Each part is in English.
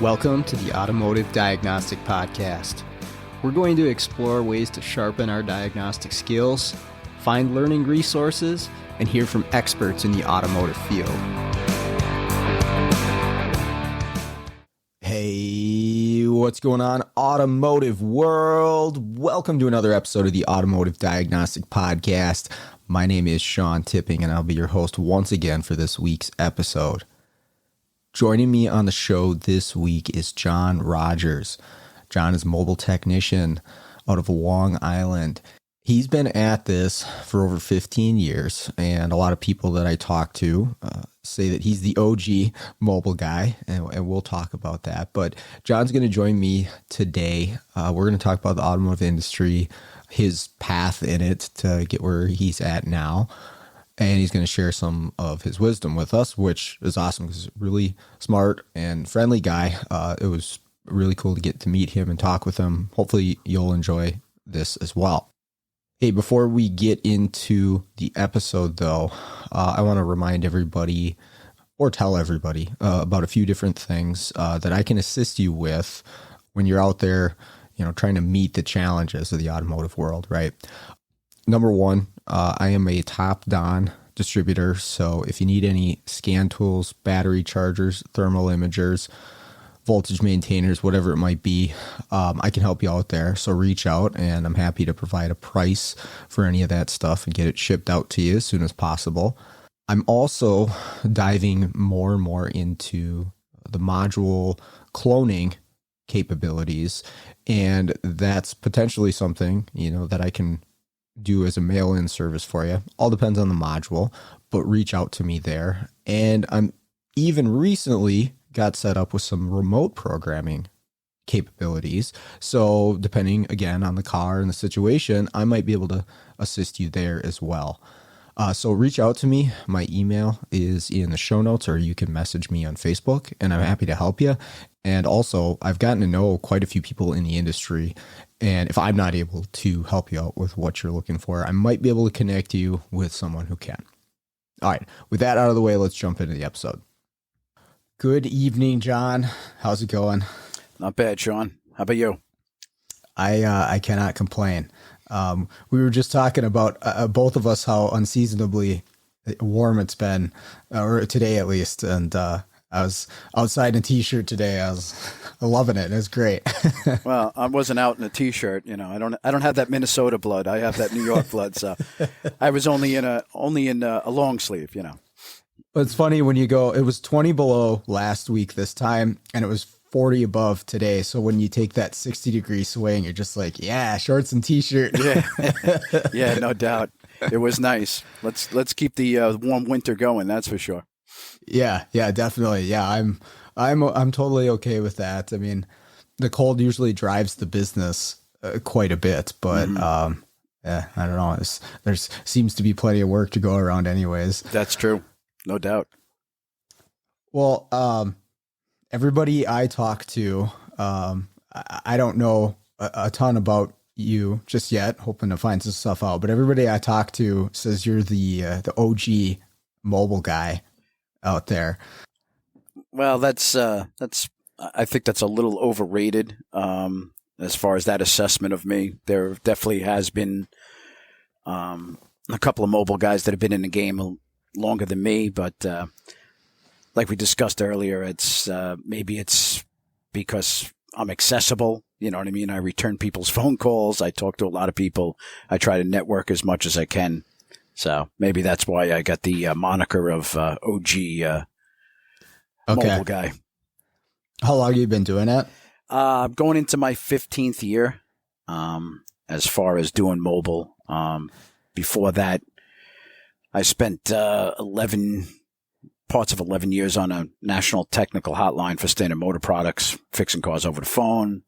Welcome to the Automotive Diagnostic Podcast. We're going to explore ways to sharpen our diagnostic skills, find learning resources, and hear from experts in the automotive field. Hey, what's going on, automotive world? Welcome to another episode of the Automotive Diagnostic Podcast. My name is Sean Tipping, and I'll be your host once again for this week's episode. Joining me on the show this week is John Rogers. John is a mobile technician out of Long Island. He's been at this for over 15 years, and a lot of people that I talk to say that he's the OG mobile guy, and we'll talk about that. But John's going to join me today. We're going to talk about the automotive industry, his path in it to get where he's at now. And he's going to share some of his wisdom with us, which is awesome because he's a really smart and friendly guy. It was really cool to get to meet him and talk with him. Hopefully you'll enjoy this as well. Hey, before we get into the episode, though, I want to remind everybody or tell everybody about a few different things that I can assist you with when you're out there, trying to meet the challenges of the automotive world, right? Number one, I am a top Don distributor, so if you need any scan tools, battery chargers, thermal imagers, voltage maintainers, whatever it might be, I can help you out there. So reach out, and I'm happy to provide a price for any of that stuff and get it shipped out to you as soon as possible. I'm also diving more and more into the module cloning capabilities, and that's potentially something, that I can do as a mail-in service for you. All depends on the module, but reach out to me there. And I'm even recently got set up with some remote programming capabilities. So depending again on the car and the situation, I might be able to assist you there as well. So reach out to me. My email is in the show notes, or you can message me on Facebook, and I'm happy to help you. And also, I've gotten to know quite a few people in the industry, and if I'm not able to help you out with what you're looking for, I might be able to connect you with someone who can. All right, with that out of the way, let's jump into the episode. Good evening, John. How's it going? Not bad, Sean. How about you? I cannot complain. We were just talking about both of us how unseasonably warm it's been, or today at least, and I was outside in a t-shirt today. I was loving it. It was great. Well, I wasn't out in a t-shirt. I don't have that Minnesota blood. I have that New York blood. So I was only in a long sleeve. But it's funny when you go. It was 20 below last week this time, and it was 40 above today. So when you take that 60-degree swing, you're just like, yeah, shorts and t-shirt. Yeah, yeah, no doubt. It was nice. Let's keep the warm winter going. That's for sure. Yeah, definitely. Yeah, I'm totally okay with that. I mean, the cold usually drives the business quite a bit, but I don't know. There seems to be plenty of work to go around, anyways. That's true, no doubt. Well, everybody I talk to, I don't know a ton about you just yet. Hoping to find some stuff out, but everybody I talk to says you're the OG mobile guy out there. Well, that's I think that's a little overrated as far as that assessment of me. There definitely has been a couple of mobile guys that have been in the game longer than me, but like we discussed earlier, it's maybe it's because I'm accessible. You know what I mean? I return people's phone calls. I talk to a lot of people. I try to network as much as I can. So maybe that's why I got the moniker of OG mobile guy. How long have you been doing it? Going into my 15th year as far as doing mobile. Before that, I spent 11 years on a national technical hotline for Standard Motor Products, fixing cars over the phone.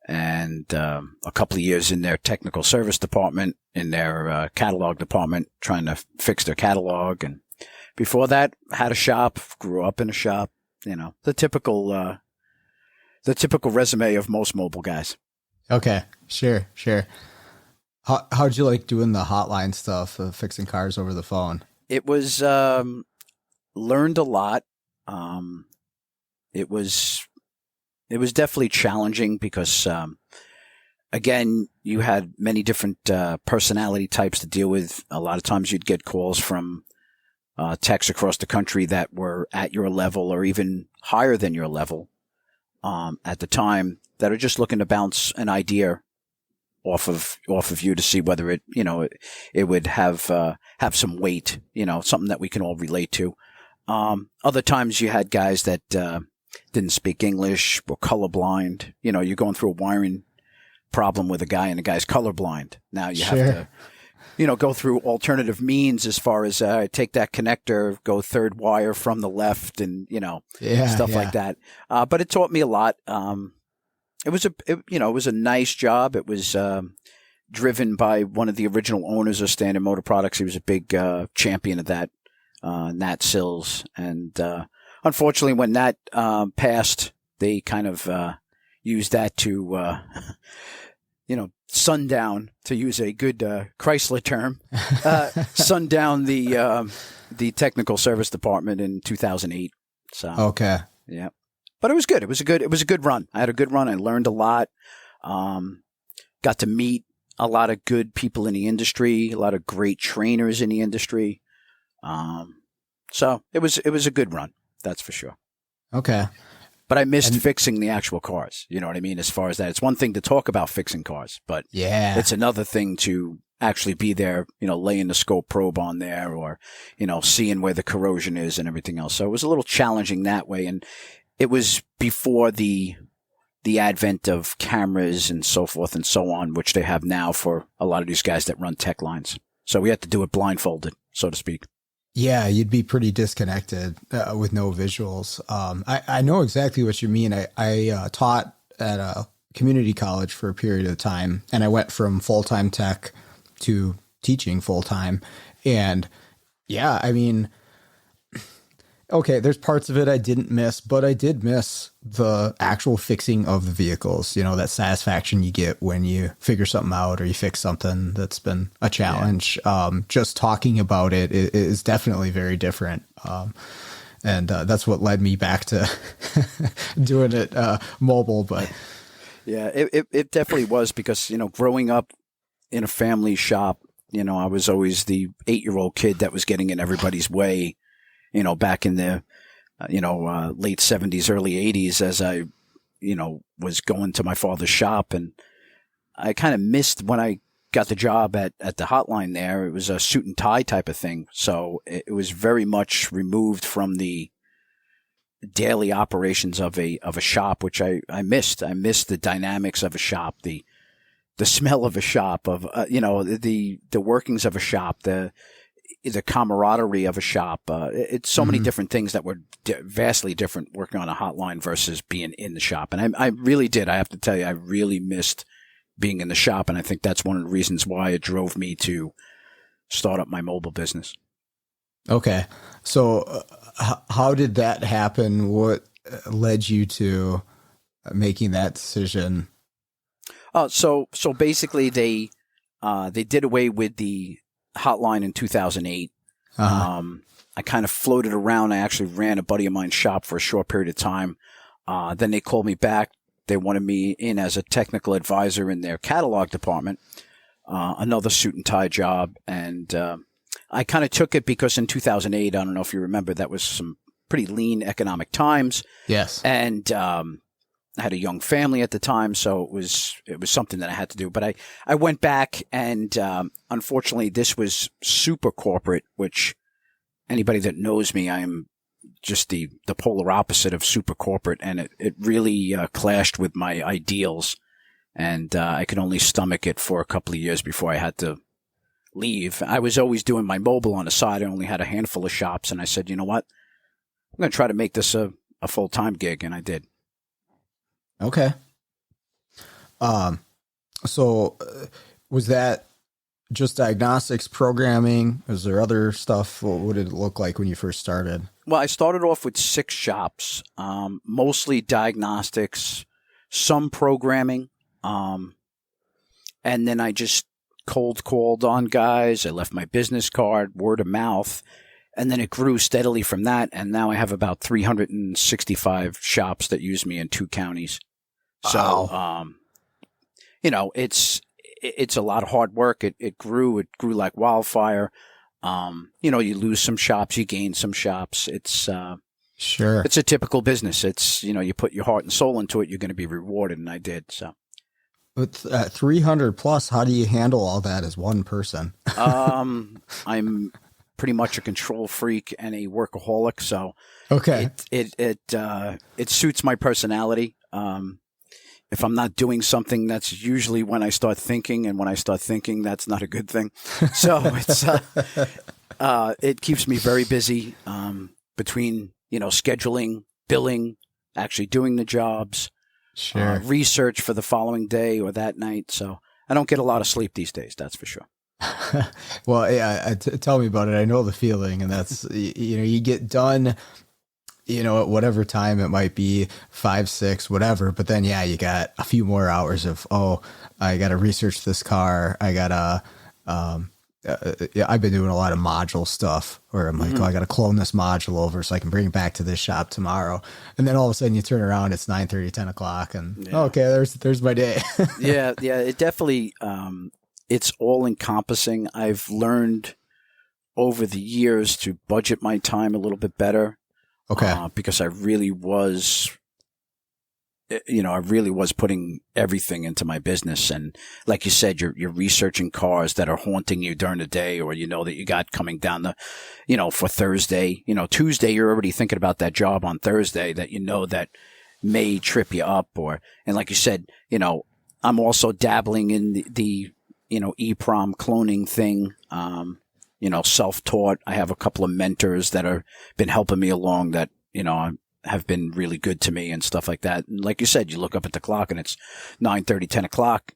And a couple of years in their technical service department, in their catalog department, trying to fix their catalog. And before that, had a shop, grew up in a shop. The typical resume of most mobile guys. Okay. Sure. Sure. How'd you like doing the hotline stuff of fixing cars over the phone? It was learned a lot. Um, it was it was definitely challenging because again, you had many different personality types to deal with. A lot of times you'd get calls from techs across the country that were at your level or even higher than your level at the time that are just looking to bounce an idea off of you to see whether it would have some weight, something that we can all relate to. Other times you had guys that didn't speak English, were colorblind. You're going through a wiring problem with a guy and the guy's colorblind. Now you have to, go through alternative means as far as take that connector, go third wire from the left and, stuff like that. But it taught me a lot. It was a nice job. It was driven by one of the original owners of Standard Motor Products. He was a big champion of that, Nat Sills. And unfortunately, when Nat passed, they kind of used that to, sundown, to use a good Chrysler term, sundown the technical service department in 2008. So Okay. yeah. But it was good. It was a good run. I had a good run. I learned a lot. Got to meet a lot of good people in the industry, a lot of great trainers in the industry. So it was a good run. That's for sure. Okay. But I missed fixing the actual cars. You know what I mean? As far as that, it's one thing to talk about fixing cars, but it's another thing to actually be there, laying the scope probe on there or, seeing where the corrosion is and everything else. So it was a little challenging that way. And it was before the advent of cameras and so forth and so on, which they have now for a lot of these guys that run tech lines. So we had to do it blindfolded, so to speak. Yeah, you'd be pretty disconnected with no visuals. I know exactly what you mean. I taught at a community college for a period of time, and I went from full-time tech to teaching full-time. And yeah, I mean, okay, there's parts of it I didn't miss, but I did miss the actual fixing of the vehicles, that satisfaction you get when you figure something out or you fix something that's been a challenge. Yeah. Just talking about it is definitely very different. And that's what led me back to doing it mobile. But yeah, it definitely was because, growing up in a family shop, I was always the 8-year-old kid that was getting in everybody's way. Back in the, late 70s, early 80s, as I, was going to my father's shop. And I kind of missed when I got the job at the hotline there. It was a suit and tie type of thing. So it was very much removed from the daily operations of a shop, which I missed. I missed the dynamics of a shop, the smell of a shop, of, the workings of a shop, the camaraderie of a shop. It's so many different things that were vastly different working on a hotline versus being in the shop. And I really did. I have to tell you, I really missed being in the shop. And I think that's one of the reasons why it drove me to start up my mobile business. Okay. So how did that happen? What led you to making that decision? So basically they did away with the hotline in 2008. I kind of floated around. I actually ran a buddy of mine's shop for a short period of time. Then they called me back. They wanted me in as a technical advisor in their catalog department, another suit and tie job. And I kind of took it because in 2008, I don't know if you remember, that was some pretty lean economic times. Yes. And I had a young family at the time, so it was something that I had to do. But I went back, and unfortunately, this was super corporate, which anybody that knows me, I am just the polar opposite of super corporate, and it really clashed with my ideals, and I could only stomach it for a couple of years before I had to leave. I was always doing my mobile on the side. I only had a handful of shops, and I said, you know what? I'm going to try to make this a full-time gig, and I did. Okay. So was that just diagnostics, programming? Was there other stuff? What did it look like when you first started? Well, I started off with 6 shops, mostly diagnostics, some programming. And then I just cold called on guys. I left my business card, word of mouth. And then it grew steadily from that. And now I have about 365 shops that use me in 2 counties. So, Wow. it's a lot of hard work. It grew like wildfire. You lose some shops, you gain some shops. Sure. It's a typical business. It's, you put your heart and soul into it, you're going to be rewarded. And I did. So, With 300 plus, how do you handle all that as one person? I'm pretty much a control freak and a workaholic. So Okay. it suits my personality. If I'm not doing something, that's usually when I start thinking, and when I start thinking, that's not a good thing. So it keeps me very busy, between, scheduling, billing, actually doing the jobs, Sure. research for the following day or that night. So I don't get a lot of sleep these days. That's for sure. Well, yeah, tell me about it. I know the feeling, and that's, you get done, at whatever time it might be, 5, 6, whatever. But then, yeah, you got a few more hours of, I got to research this car. I got to, yeah, I've been doing a lot of module stuff where I'm like, I got to clone this module over so I can bring it back to this shop tomorrow. And then all of a sudden you turn around, it's 9:30, 10 o'clock, and okay, there's my day. Yeah. It definitely, it's all encompassing. I've learned over the years to budget my time a little bit better. Okay. Because I really was putting everything into my business. And like you said, you're researching cars that are haunting you during the day, or that you got coming down for Thursday. Tuesday, you're already thinking about that job on Thursday that that may trip you up. And like you said, I'm also dabbling in the EPROM cloning thing. Self-taught. I have a couple of mentors that have been helping me along that, have been really good to me and stuff like that. And like you said, you look up at the clock and it's 9:30, 10 o'clock.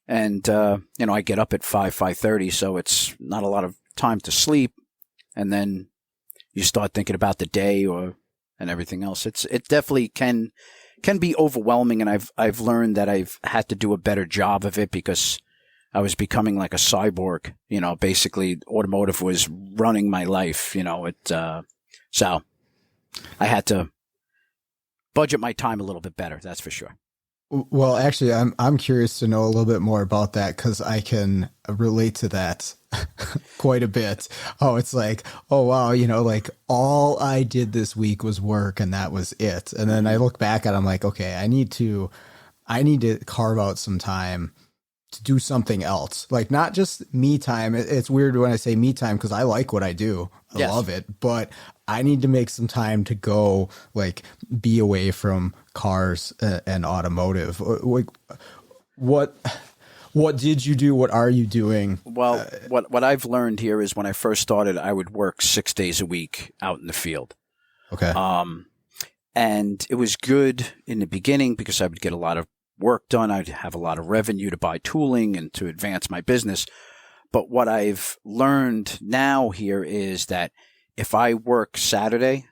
And, I get up at 5:30. So it's not a lot of time to sleep. And then you start thinking about the day and everything else. It definitely can be overwhelming. And I've learned that I've had to do a better job of it because I was becoming like a cyborg. Basically automotive was running my life, so I had to budget my time a little bit better. That's for sure. Well, actually, I'm curious to know a little bit more about that because I can relate to that quite a bit. Oh, it's like, oh, wow, like all I did this week was work and that was it. And then I look back at it, I'm like, okay, I need to carve out some time to do something else, like not just me time. It's weird when I say me time because I like what I do. I love it, but I need to make some time to go like be away from cars and automotive. What did you do? What are you doing? Well, what I've learned here is when I first started, I would work 6 days a week out in the field. Okay. And it was good in the beginning because I would get a lot of work done. I'd have a lot of revenue to buy tooling and to advance my business. But what I've learned now here is that if I work Saturday,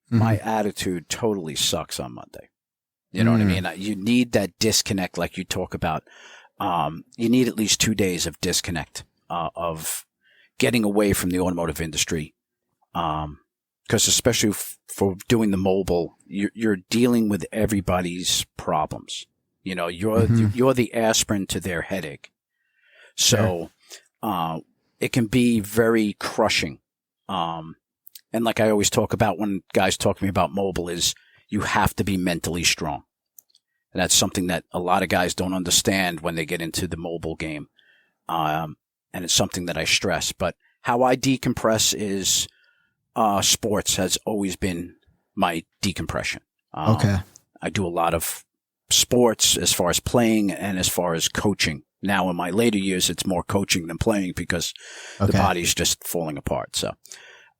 my attitude totally sucks on Monday. You know what I mean? You need that disconnect like you talk about. You need at least 2 days of disconnect, of getting away from the automotive industry. Because especially for doing the mobile, you're dealing with everybody's problems. You're the aspirin to their headache. So, it can be very crushing. And like I always talk about when guys talk to me about mobile is you have to be mentally strong. And that's something that a lot of guys don't understand when they get into the mobile game. And it's something that I stress, but how I decompress is, sports has always been my decompression. Okay. I do a lot of sports as far as playing and as far as coaching. Now in my later years, it's more coaching than playing because the body's just falling apart. So,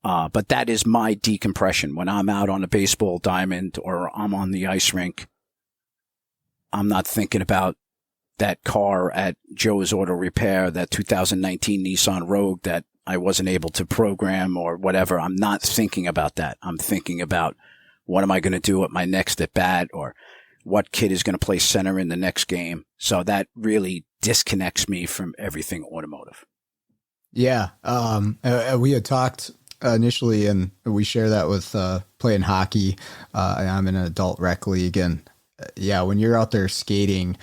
but that is my decompression. When I'm out on a baseball diamond or I'm on the ice rink, I'm not thinking about that car at Joe's Auto Repair, that 2019 Nissan Rogue that I wasn't able to program or whatever. I'm not thinking about that. I'm thinking about what am I going to do at my next at bat, or what kid is going to play center in the next game. So that really disconnects me from everything automotive. Yeah. We had talked initially, and we share that with playing hockey. I'm in an adult rec league, and yeah, when you're out there skating,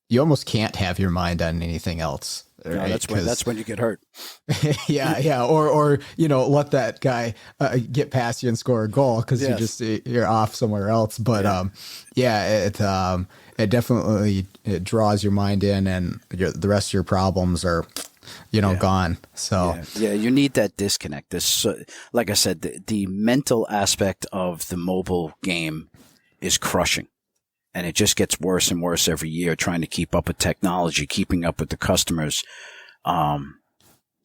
you almost can't have your mind on anything else. Right? No, that's when you get hurt. yeah. Or let that guy get past you and score a goal because you're off somewhere else. But it definitely it draws your mind in, and the rest of your problems are gone. So you need that disconnect. This, like I said, the mental aspect of the mobile game is crushing. And it just gets worse and worse every year, trying to keep up with technology, keeping up with the customers. And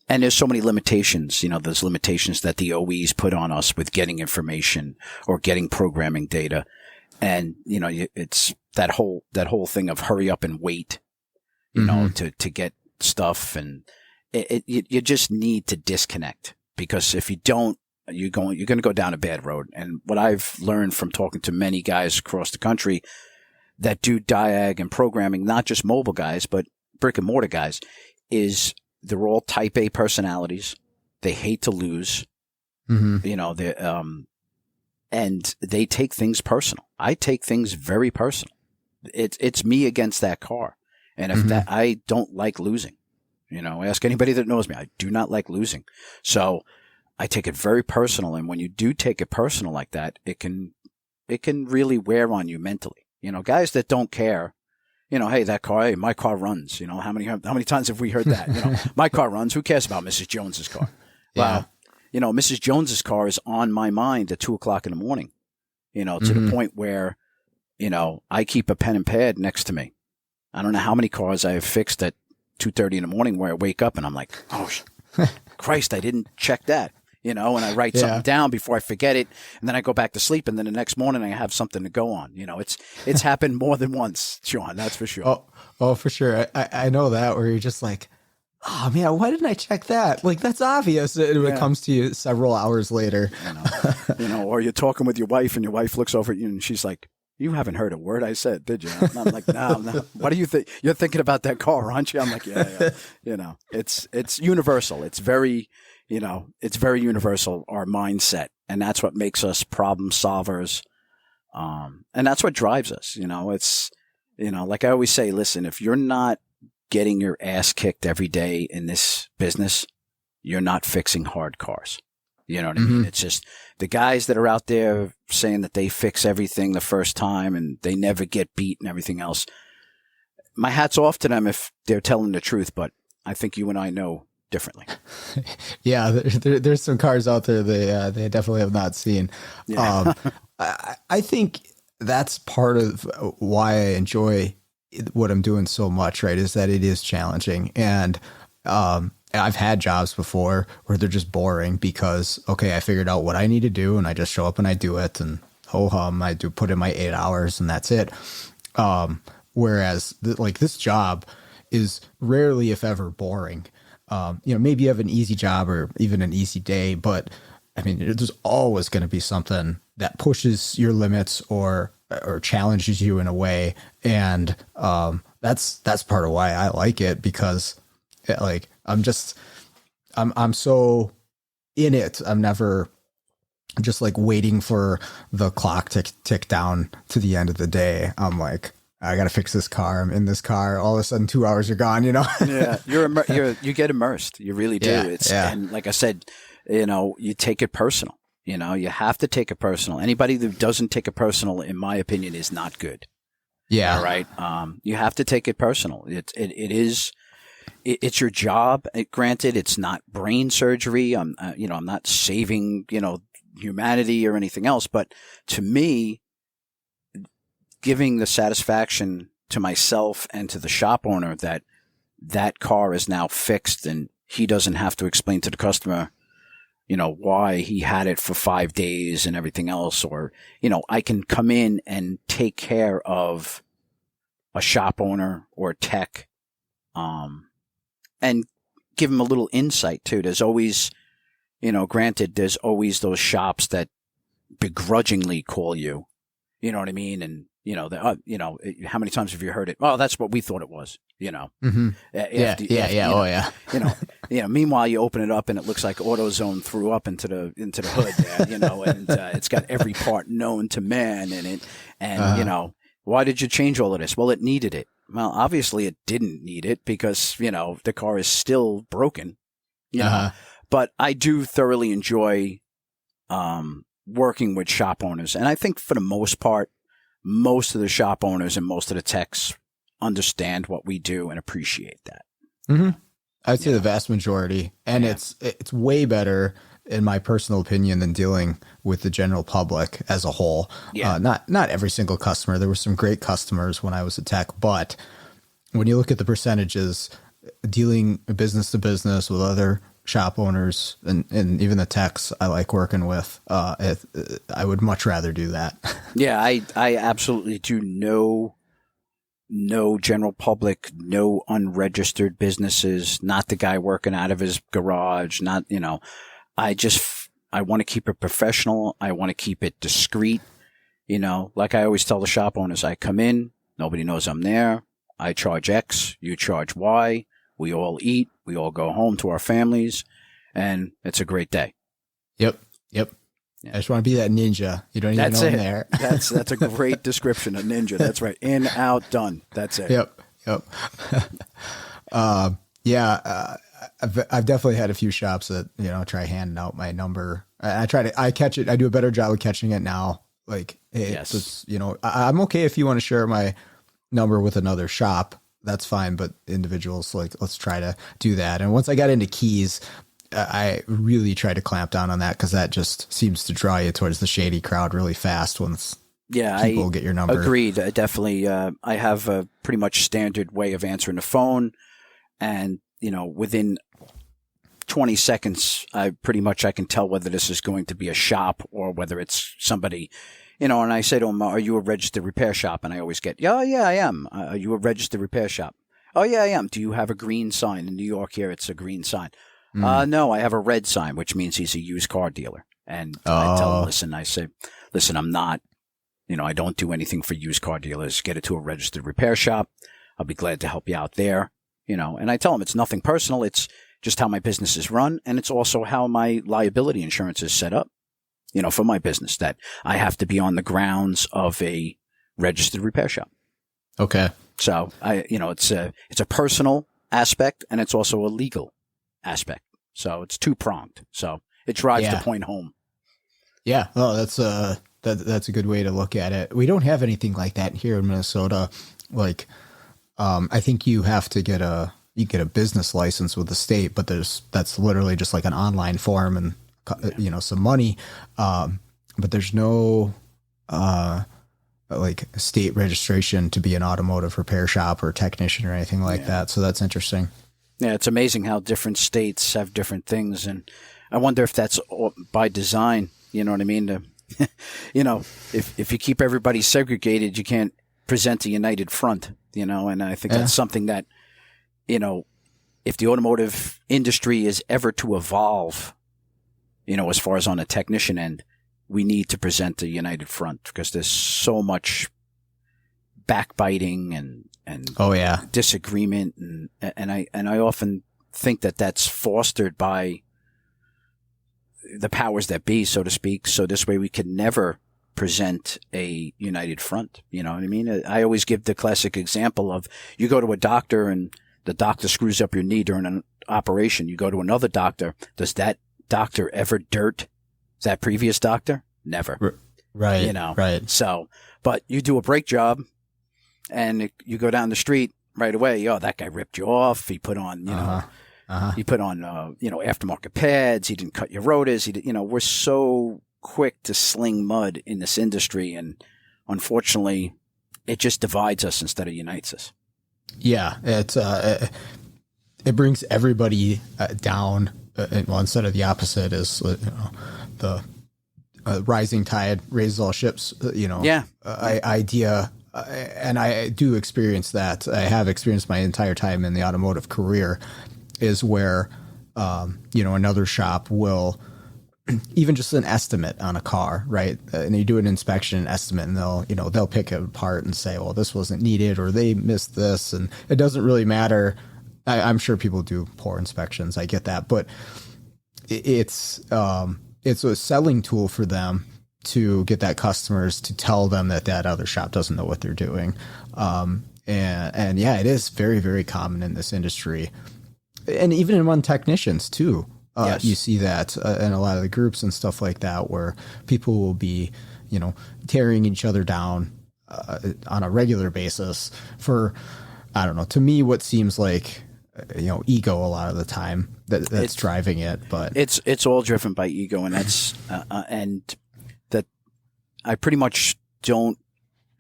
there's so many limitations, those limitations that the OEs put on us with getting information or getting programming data. And, it's that whole thing of hurry up and wait, to get stuff. And you just need to disconnect, because if you don't, you're going to go down a bad road. And what I've learned from talking to many guys across the country that do diag and programming, not just mobile guys, but brick and mortar guys, is they're all type A personalities. They hate to lose, and they take things personal. I take things very personal. It's me against that car. And if I don't like losing, ask anybody that knows me. I do not like losing. So I take it very personal. And when you do take it personal like that, it can really wear on you mentally. Guys that don't care, hey, my car runs. How many times have we heard that? My car runs. Who cares about Mrs. Jones's car? Yeah. Well, Mrs. Jones's car is on my mind at 2:00 in the morning, to the point where, I keep a pen and pad next to me. I don't know how many cars I have fixed at 2:30 in the morning where I wake up and I'm like, oh, Christ, I didn't check that. And I write something down before I forget it, and then I go back to sleep, and then the next morning I have something to go on. It's happened more than once, Sean, that's for sure. Oh, for sure. I know that, where you're just like, oh man, why didn't I check that? Like, that's obvious when it comes to you several hours later. Or you're talking with your wife, and your wife looks over at you and she's like, you haven't heard a word I said, did you? And I'm like, no. What do you think? You're thinking about that car, aren't you? I'm like, yeah. It's universal. It's very universal, our mindset. And that's what makes us problem solvers. And that's what drives us. It's, like I always say, listen, if you're not getting your ass kicked every day in this business, you're not fixing hard cars. You know what I mean? It's just the guys that are out there saying that they fix everything the first time and they never get beat and everything else. My hat's off to them if they're telling the truth, but I think you and I know differently. Yeah, there's some cars out there they definitely have not seen. Yeah. I think that's part of why I enjoy what I'm doing so much, right? Is that it is challenging. And I've had jobs before where they're just boring because, okay, I figured out what I need to do and I just show up and I do it, and ho-hum, I do put in my 8 hours and that's it. Whereas this job is rarely, if ever, boring. Maybe you have an easy job or even an easy day, but I mean, there's always going to be something that pushes your limits or challenges you in a way. And that's part of why I like it, because I'm so in it. I'm never just like waiting for the clock to tick down to the end of the day. I'm like, I got to fix this car. I'm in this car. All of a sudden 2 hours are gone, Yeah. You get immersed. You really do. And like I said, you take it personal, you have to take it personal. Anybody that doesn't take it personal, in my opinion, is not good. Yeah. All right. You have to take it personal. It's your job. Granted, it's not brain surgery. I'm not saving, humanity or anything else, but to me, giving the satisfaction to myself and to the shop owner that car is now fixed and he doesn't have to explain to the customer, why he had it for 5 days and everything else, or, I can come in and take care of a shop owner or tech, and give him a little insight too. There's always, granted, there's always those shops that begrudgingly call you, you know what I mean? And, How many times have you heard it? Oh, that's what we thought it was. Mm-hmm. Oh yeah. Meanwhile, you open it up and it looks like AutoZone threw up into the hood there, and it's got every part known to man in it. And why did you change all of this? Well, it needed it. Well, obviously it didn't need it because the car is still broken. But I do thoroughly enjoy working with shop owners, and I think for the most part, most of the shop owners and most of the techs understand what we do and appreciate that. Mm-hmm. I'd say the vast majority, and it's way better in my personal opinion than dealing with the general public as a whole. Not every single customer. There were some great customers when I was a tech, but when you look at the percentages, dealing business to business with other shop owners and even the techs I like working with, I would much rather do that. Yeah, I absolutely do. No general public, no unregistered businesses, not the guy working out of his garage, not, I want to keep it professional. I want to keep it discreet. Like I always tell the shop owners, I come in, nobody knows I'm there. I charge X, you charge Y. We all eat. We all go home to our families, and it's a great day. Yep. Yeah. I just want to be that ninja. You don't even know I'm there. That's a great description of ninja. That's right. In, out, done. That's it. Yep. I've definitely had a few shops that, try handing out my number. I catch it. I do a better job of catching it now. Like, hey, yes. I'm okay if you want to share my number with another shop. That's fine. But individuals, let's try to do that. And once I got into keys, I really try to clamp down on that because that just seems to draw you towards the shady crowd really fast once people get your number. Agreed. Definitely. I have a pretty much standard way of answering the phone. And, within 20 seconds, I can tell whether this is going to be a shop or whether it's somebody, and I say to them, are you a registered repair shop? And I always get, yeah, I am. Are you a registered repair shop? Oh, yeah, I am. Do you have a green sign? In New York here, it's a green sign. No, I have a red sign, which means he's a used car dealer. And I tell him, listen, I'm not, I don't do anything for used car dealers. Get it to a registered repair shop. I'll be glad to help you out there. And I tell him it's nothing personal. It's just how my business is run. And it's also how my liability insurance is set up, for my business, that I have to be on the grounds of a registered repair shop. Okay. So it's a personal aspect and it's also a legal aspect. So it's two-pronged. So it drives the point home. Yeah. Well, that's a good way to look at it. We don't have anything like that here in Minnesota. I think you have to get a business license with the state, but that's literally just like an online form and, some money. But there's no, state registration to be an automotive repair shop or technician or anything like that. So that's interesting. Yeah, it's amazing how different states have different things, and I wonder if that's by design. You know what I mean? If you keep everybody segregated, you can't present a united front. And I think that's something that, if the automotive industry is ever to evolve, as far as on the technician end, we need to present a united front because there's so much backbiting and disagreement and I often think that that's fostered by the powers that be, so to speak. So this way we could never present a united front. You know what I mean? I always give the classic example of you go to a doctor and the doctor screws up your knee during an operation. You go to another doctor. Does that doctor ever dirt that previous doctor? Never. Right. Right. So, but you do a brake job and you go down the street right away. Oh, that guy ripped you off. He put on, he put on, aftermarket pads. He didn't cut your rotors. We're so quick to sling mud in this industry. And unfortunately, it just divides us instead of unites us. Yeah. It brings everybody down. Instead of the opposite is, the rising tide raises all ships, idea. And I do experience that. I have experienced my entire time in the automotive career is where, another shop will even just an estimate on a car, right? And you do an inspection estimate, and they'll pick it apart and say, well, this wasn't needed, or they missed this, and it doesn't really matter. I'm sure people do poor inspections. I get that, but it's a selling tool for them to get that customers to tell them that other shop doesn't know what they're doing. And yeah, it is very, very common in this industry, and even among technicians too. Yes. You see that in a lot of the groups and stuff like that, where people will be, tearing each other down on a regular basis for, I don't know, to me, what seems like, ego a lot of the time that's driving it. But it's all driven by ego, and that's and that I pretty much don't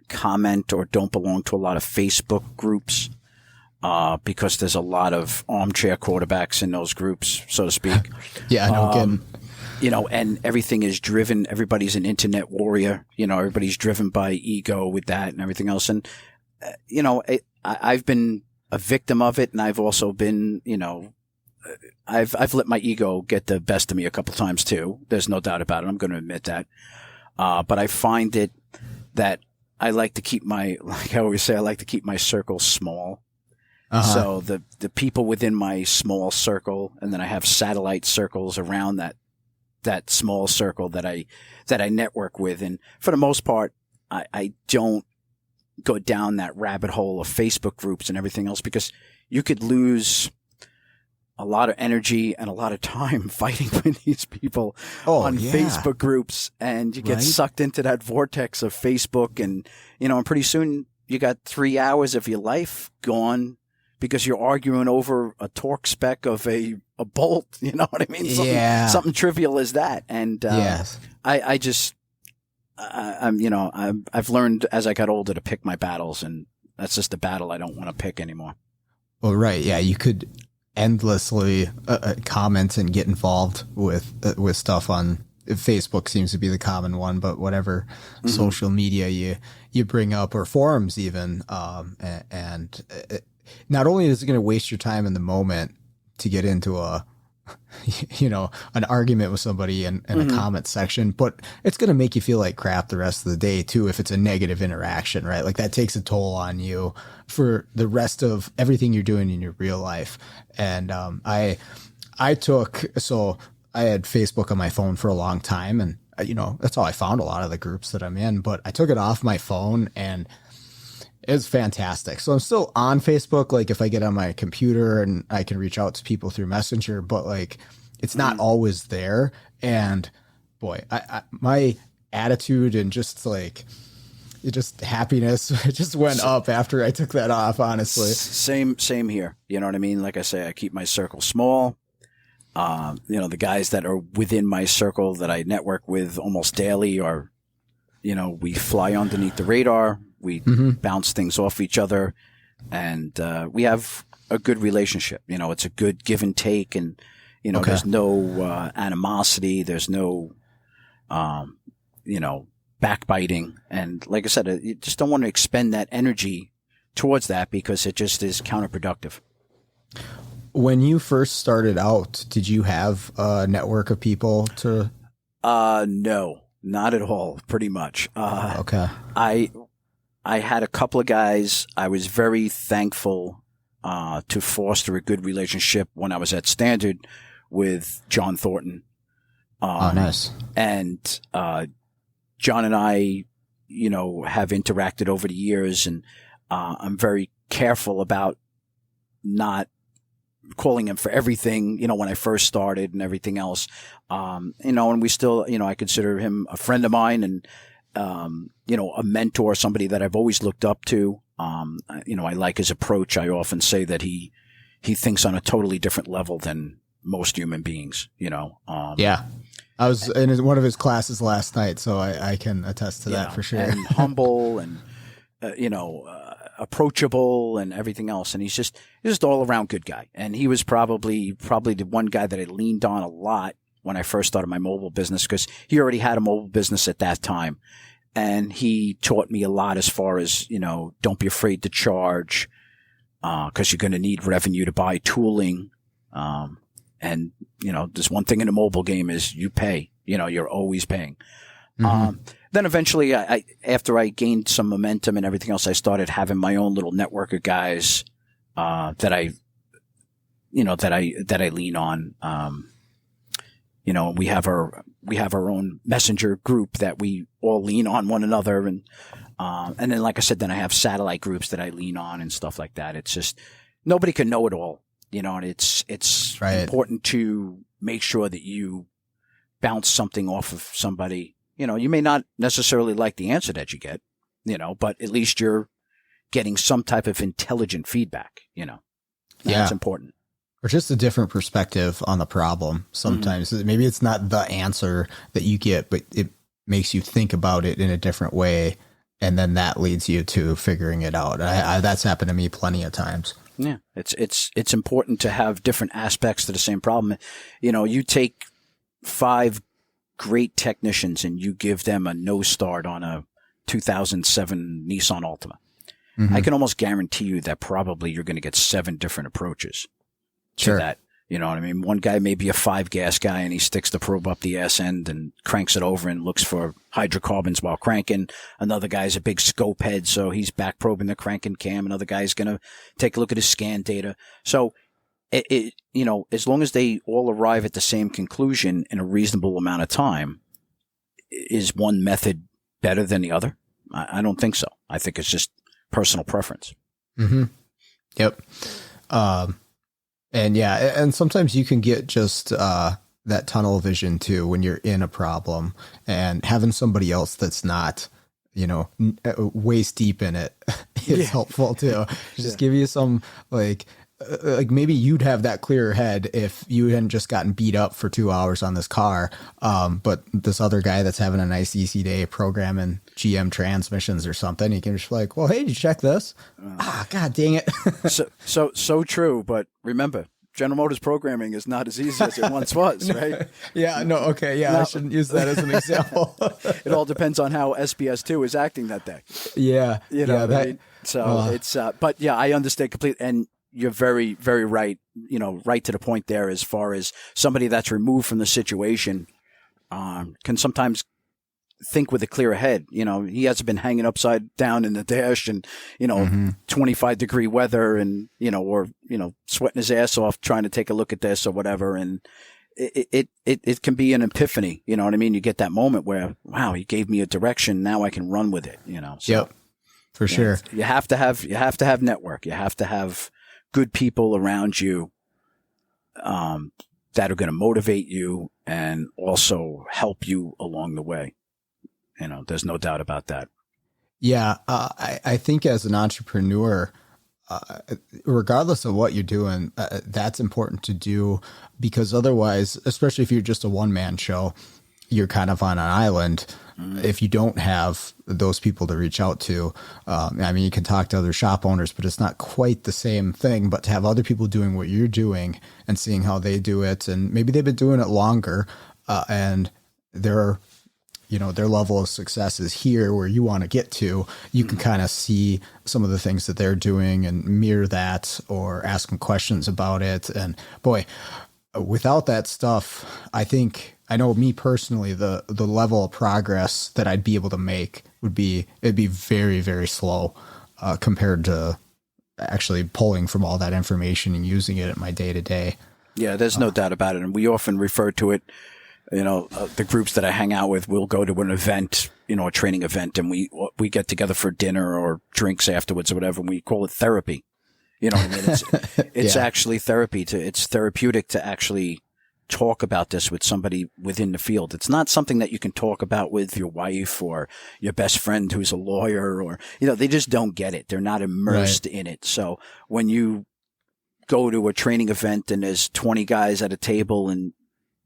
comment or don't belong to a lot of Facebook groups. Because there's a lot of armchair quarterbacks in those groups, so to speak. Yeah, I know. And everything is driven. Everybody's an internet warrior. Everybody's driven by ego with that and everything else. And, I've been a victim of it, and I've also been, I've let my ego get the best of me a couple times too. There's no doubt about it. I'm going to admit that. But I find it that I like to keep like I always say, I like to keep my circle small. Uh-huh. So the people within my small circle, and then I have satellite circles around that small circle that I network with. And for the most part, I don't go down that rabbit hole of Facebook groups and everything else, because you could lose a lot of energy and a lot of time fighting with these people on Facebook groups, and you get sucked into that vortex of Facebook, and pretty soon you got 3 hours of your life gone because you're arguing over a torque spec of a bolt. You know what I mean? Something trivial as that. And yes. I've learned as I got older to pick my battles, and that's just a battle I don't want to pick anymore. Well, right. Yeah. You could endlessly comment and get involved with stuff on Facebook. Seems to be the common one, but whatever social media you bring up, or forums even, and not only is it going to waste your time in the moment to get into an argument with somebody in a comment section, but it's going to make you feel like crap the rest of the day too, if it's a negative interaction, right? Like that takes a toll on you for the rest of everything you're doing in your real life. And I had Facebook on my phone for a long time, and that's how I found a lot of the groups that I'm in, but I took it off my phone, and it's fantastic. So I'm still on Facebook, like if I get on my computer and I can reach out to people through Messenger, but like it's not always there. And boy, my attitude and just happiness just went up after I took that off, honestly. Same here. You know what I mean? Like I say, I keep my circle small. The guys that are within my circle that I network with almost daily are, we fly underneath the radar. We bounce things off each other, and we have a good relationship. It's a good give and take, and there's no animosity. There's no, backbiting. And like I said, you just don't want to expend that energy towards that, because it just is counterproductive. When you first started out, did you have a network of people to? No, not at all. Pretty much. Okay. I had a couple of guys. I was very thankful to foster a good relationship when I was at Standard with John Thornton. Oh, nice. And John and I, have interacted over the years, and I'm very careful about not calling him for everything, when I first started and everything else. And we still, I consider him a friend of mine, and a mentor, somebody that I've always looked up to. I like his approach. I often say that he thinks on a totally different level than most human beings, Yeah. I was in one of his classes last night, so I can attest to that for sure. And humble and, approachable and everything else. And he's just all around good guy. And he was probably the one guy that I leaned on a lot when I first started my mobile business, because he already had a mobile business at that time. And he taught me a lot as far as, don't be afraid to charge, because you're going to need revenue to buy tooling. And, there's one thing in the mobile game is you pay. You're always paying. Mm-hmm. Then eventually, after I gained some momentum and everything else, I started having my own little network of guys that I lean on. We have our own messenger group that we all lean on one another, and then, like I said, then I have satellite groups that I lean on and stuff like that. It's just nobody can know it all, and it's right. important to make sure that you bounce something off of somebody. You may not necessarily like the answer that you get, but at least you're getting some type of intelligent feedback, That's important. Or just a different perspective on the problem. Sometimes maybe it's not the answer that you get, but it makes you think about it in a different way. And then that leads you to figuring it out. That's happened to me plenty of times. Yeah. It's important to have different aspects to the same problem. You take 5 great technicians and you give them a no start on a 2007 Nissan Altima. I can almost guarantee you that probably you're going to get 7 different approaches to that. You know what I mean? One guy may be a 5-gas guy and he sticks the probe up the ass end and cranks it over and looks for hydrocarbons while cranking. Another guy's a big scope head, so he's back probing the cranking cam. Another guy's going to take a look at his scan data. So as long as they all arrive at the same conclusion in a reasonable amount of time, is one method better than the other? I don't think so. I think it's just personal preference. Mm-hmm. Yep. And sometimes you can get just that tunnel vision too when you're in a problem, and having somebody else that's not, waist deep in it is helpful too. Just give you some like maybe you'd have that clearer head if you hadn't just gotten beat up for 2 hours on this car. But this other guy that's having a nice easy day programming GM transmissions or something, he can just be like, well, hey, did you check this? God dang it. So true. But remember, General Motors programming is not as easy as it once was, right? Yeah, no. Okay. Yeah. I shouldn't use that as an example. It all depends on how SBS2 is acting that day. Yeah. What I mean? So it's, but yeah, I understand completely. And you're very, very right, right to the point there as far as somebody that's removed from the situation can sometimes think with a clearer head. He hasn't been hanging upside down in the dash and, 25-degree weather and, or, sweating his ass off trying to take a look at this or whatever. And it can be an epiphany. You know what I mean? You get that moment where, wow, he gave me a direction. Now I can run with it, So, yep, for sure. You have to have network. You have to have good people around you that are going to motivate you and also help you along the way. There's no doubt about that. Yeah. I think as an entrepreneur, regardless of what you're doing, that's important to do, because otherwise, especially if you're just a one-man show, you're kind of on an island. If you don't have those people to reach out to, you can talk to other shop owners, but it's not quite the same thing. But to have other people doing what you're doing and seeing how they do it, and maybe they've been doing it longer, and their level of success is here where you want to get to, you can kind of see some of the things that they're doing and mirror that, or ask them questions about it. And boy, without that stuff, I know me personally, the level of progress that I'd be able to make it'd be very, very slow compared to actually pulling from all that information and using it in my day to day. Yeah, there's no doubt about it. And we often refer to it, the groups that I hang out with, we'll go to an event, a training event, and we get together for dinner or drinks afterwards or whatever, and we call it therapy. You know what I mean? It's actually therapy it's therapeutic to actually talk about this with somebody within the field. It's not something that you can talk about with your wife or your best friend who's a lawyer, or, they just don't get it. They're not immersed in it. So when you go to a training event and there's 20 guys at a table and,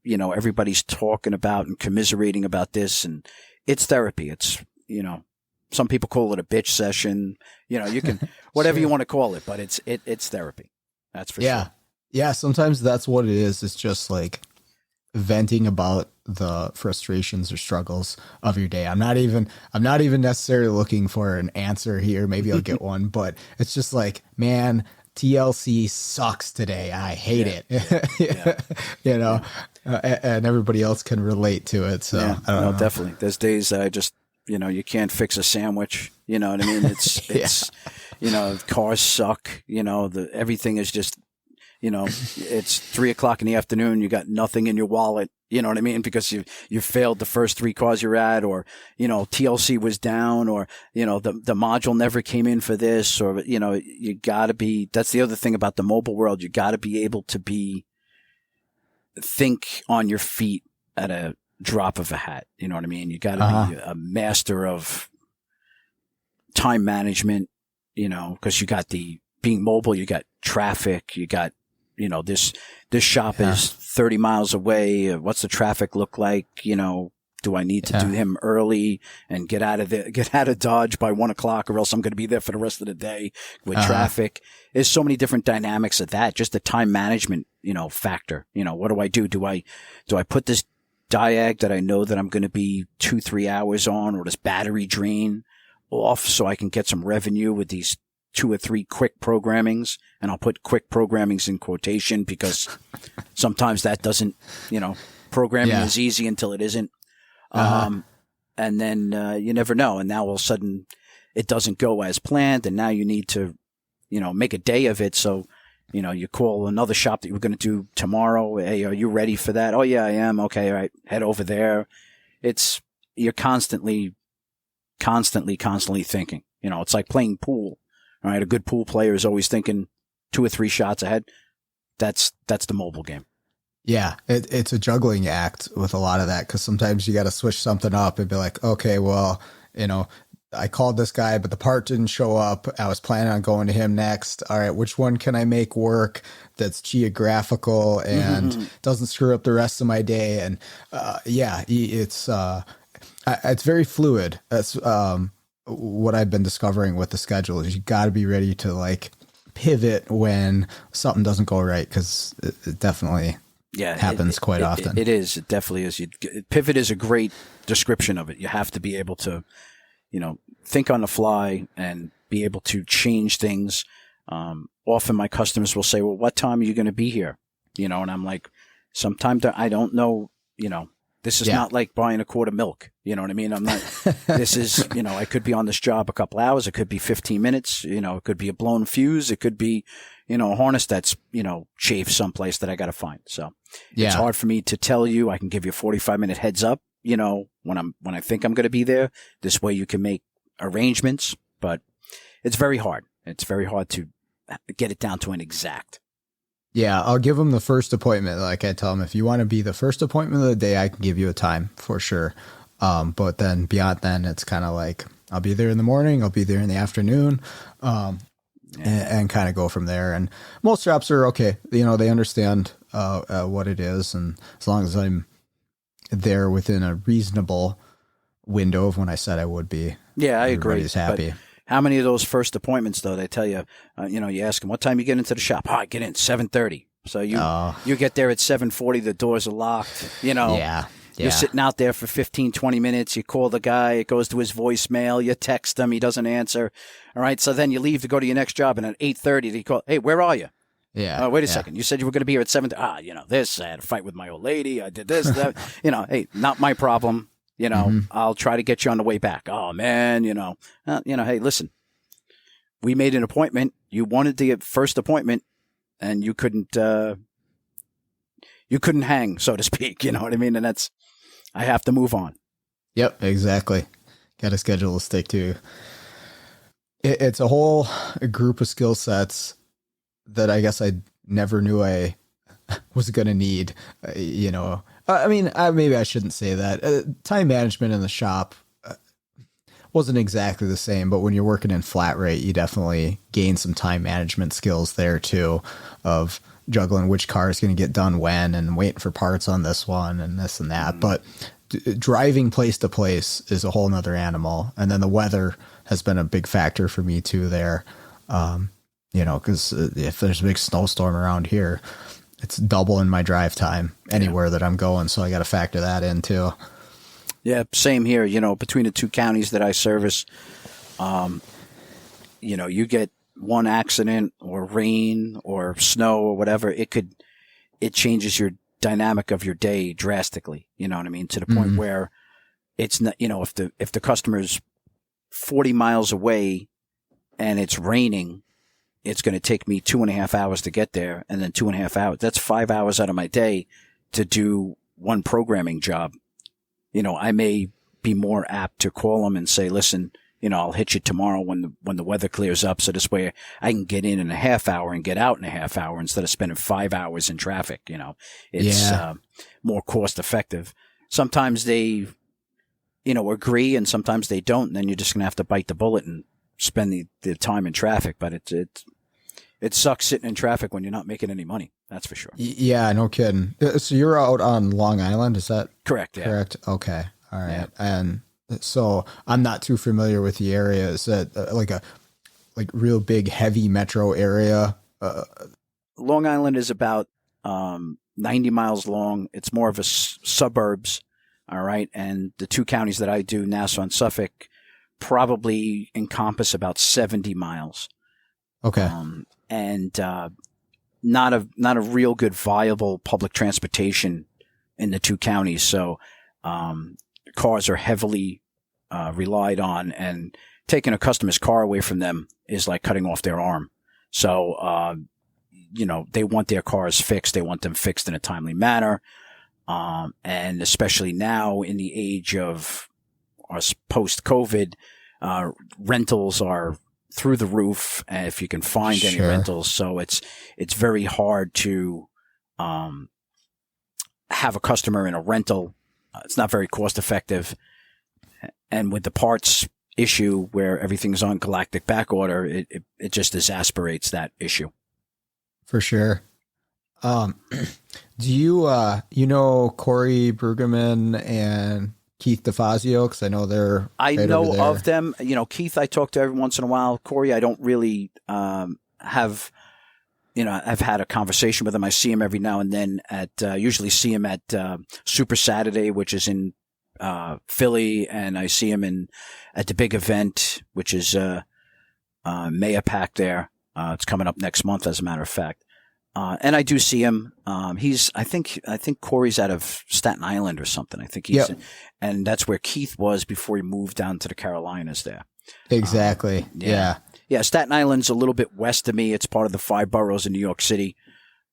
everybody's talking about and commiserating about this, and it's therapy. It's, some people call it a bitch session, you can, whatever you want to call it, but it's therapy. That's for sure. Yeah, sometimes that's what it is. It's just like venting about the frustrations or struggles of your day. I'm not even necessarily looking for an answer here. Maybe I'll get one, but it's just like, man, TLC sucks today. I hate it. and everybody else can relate to it. So Yeah, I don't no, know. definitely. There's days that I just, you can't fix a sandwich. You know what I mean? Yeah. It's, cars suck. Everything is just, it's 3 o'clock in the afternoon. You got nothing in your wallet. You know what I mean? Because you failed the first 3 cars you're at, or, TLC was down, or, the module never came in for this, or, you gotta be, that's the other thing about the mobile world. You gotta be able to think on your feet at a drop of a hat. You know what I mean? You gotta be a master of time management, cause you got being mobile, you got traffic, you got, this shop is 30 miles away. What's the traffic look like? Do I need to do him early and get out of Dodge by 1 o'clock, or else I'm going to be there for the rest of the day with traffic? There's so many different dynamics of that. Just the time management, factor. What do I do? Do I put this diag that I know that I'm going to be 2-3 hours on, or this battery drain off, so I can get some revenue with these 2 or 3 quick programmings? And I'll put quick programmings in quotation, because sometimes that doesn't, programming is easy until it isn't. And then, you never know. And now all of a sudden it doesn't go as planned. And now you need to, make a day of it. So, you call another shop that you were going to do tomorrow. Hey, are you ready for that? Oh yeah, I am. Okay. All right. Head over there. You're constantly thinking, it's like playing pool. All right. A good pool player is always thinking 2 or 3 shots ahead. That's the mobile game. Yeah, it's a juggling act with a lot of that, because sometimes you got to switch something up and be like, okay, well, I called this guy, but the part didn't show up. I was planning on going to him next. All right, which one can I make work that's geographical and doesn't screw up the rest of my day? And it's very fluid. That's what I've been discovering with the schedule is you got to be ready to like pivot when something doesn't go right, because it definitely happens quite often. It is. It definitely is. Pivot is a great description of it. You have to be able to, think on the fly and be able to change things. Often my customers will say, well, what time are you going to be here? And I'm like, sometimes I don't know, this is not like buying a quart of milk. You know what I mean? I'm not, this is, I could be on this job a couple hours. It could be 15 minutes. It could be a blown fuse. It could be, a harness that's, chafed someplace that I got to find. So it's hard for me to tell you. I can give you a 45-minute heads up, when I think I'm going to be there. This way you can make arrangements, but it's very hard. It's very hard to get it down to an exact. Yeah, I'll give them the first appointment. Like I tell them, if you want to be the first appointment of the day, I can give you a time for sure. But then beyond then, it's kind of like, I'll be there in the morning, I'll be there in the afternoon, and kind of go from there. And most shops are okay. They understand what it is. And as long as I'm there within a reasonable window of when I said I would be. Yeah, I agree. Everybody's happy. But how many of those first appointments, though, they tell you, you ask them, what time you get into the shop? I get in 7:30. So you get there at 7:40, the doors are locked, You're sitting out there for 15, 20 minutes. You call the guy, it goes to his voicemail. You text him, he doesn't answer. All right, so then you leave to go to your next job, and at 8:30, they call, hey, where are you? Yeah. Wait a second. You said you were going to be here at 7. This, I had a fight with my old lady. I did this, that. Hey, not my problem. I'll try to get you on the way back. Oh, man, hey, listen, we made an appointment. You wanted the first appointment, and you couldn't hang, so to speak. You know what I mean? And I have to move on. Yep, exactly. Got a schedule to stick to. It's a whole group of skill sets that I guess I never knew I was going to need, maybe I shouldn't say that. Time management in the shop wasn't exactly the same, but when you're working in flat rate, you definitely gain some time management skills there too, of juggling which car is going to get done when and waiting for parts on this one and this and that. But driving place to place is a whole nother animal. And then the weather has been a big factor for me too there. Because if there's a big snowstorm around here, it's doubling my drive time anywhere that I'm going. So I got to factor that in too. Yeah, same here. Between the 2 counties that I service, you get one accident or rain or snow or whatever, it changes your dynamic of your day drastically. You know what I mean? To the point where it's not, if the customer's 40 miles away and it's raining, it's going to take me 2.5 hours to get there, and then 2.5 hours. That's 5 hours out of my day to do one programming job. I may be more apt to call them and say, listen, I'll hit you tomorrow when the weather clears up. So this way I can get in a half hour and get out in a half hour instead of spending 5 hours in traffic. It's more cost effective. Sometimes they, agree, and sometimes they don't. And then you're just going to have to bite the bullet and spend the time in traffic. But it sucks sitting in traffic when you're not making any money. That's for sure. Yeah, no kidding. So you're out on Long Island, is that correct? Yeah. Correct. Okay. All right. Yeah. And so I'm not too familiar with the area. Is that like real big, heavy metro area? Long Island is about 90 miles long. It's more of a suburbs. All right. And the two counties that I do, Nassau and Suffolk, probably encompass about 70 miles. Okay. And not a real good viable public transportation in the two counties. So cars are heavily relied on, and taking a customer's car away from them is like cutting off their arm. So they want their cars fixed. They want them fixed in a timely manner. And especially now in the age of post-COVID, rentals are through the roof if you can find any rentals. So it's very hard to have a customer in a rental. It's not very cost effective. And with the parts issue where everything's on galactic back order, it just exasperates that issue. For sure. Do you Corey Brueggemann and Keith DeFazio? Because I know they're I know of them. Keith, I talk to every once in a while. Corey, I don't really have. I've had a conversation with him. I see him every now and then usually see him at Super Saturday, which is in Philly, and I see him at the big event, which is Mayapack there. It's coming up next month, as a matter of fact. And I do see him. I think Corey's out of Staten Island or something. I think and that's where Keith was before he moved down to the Carolinas there. Exactly. Yeah. Yeah. Staten Island's a little bit west of me. It's part of the 5 boroughs in New York City.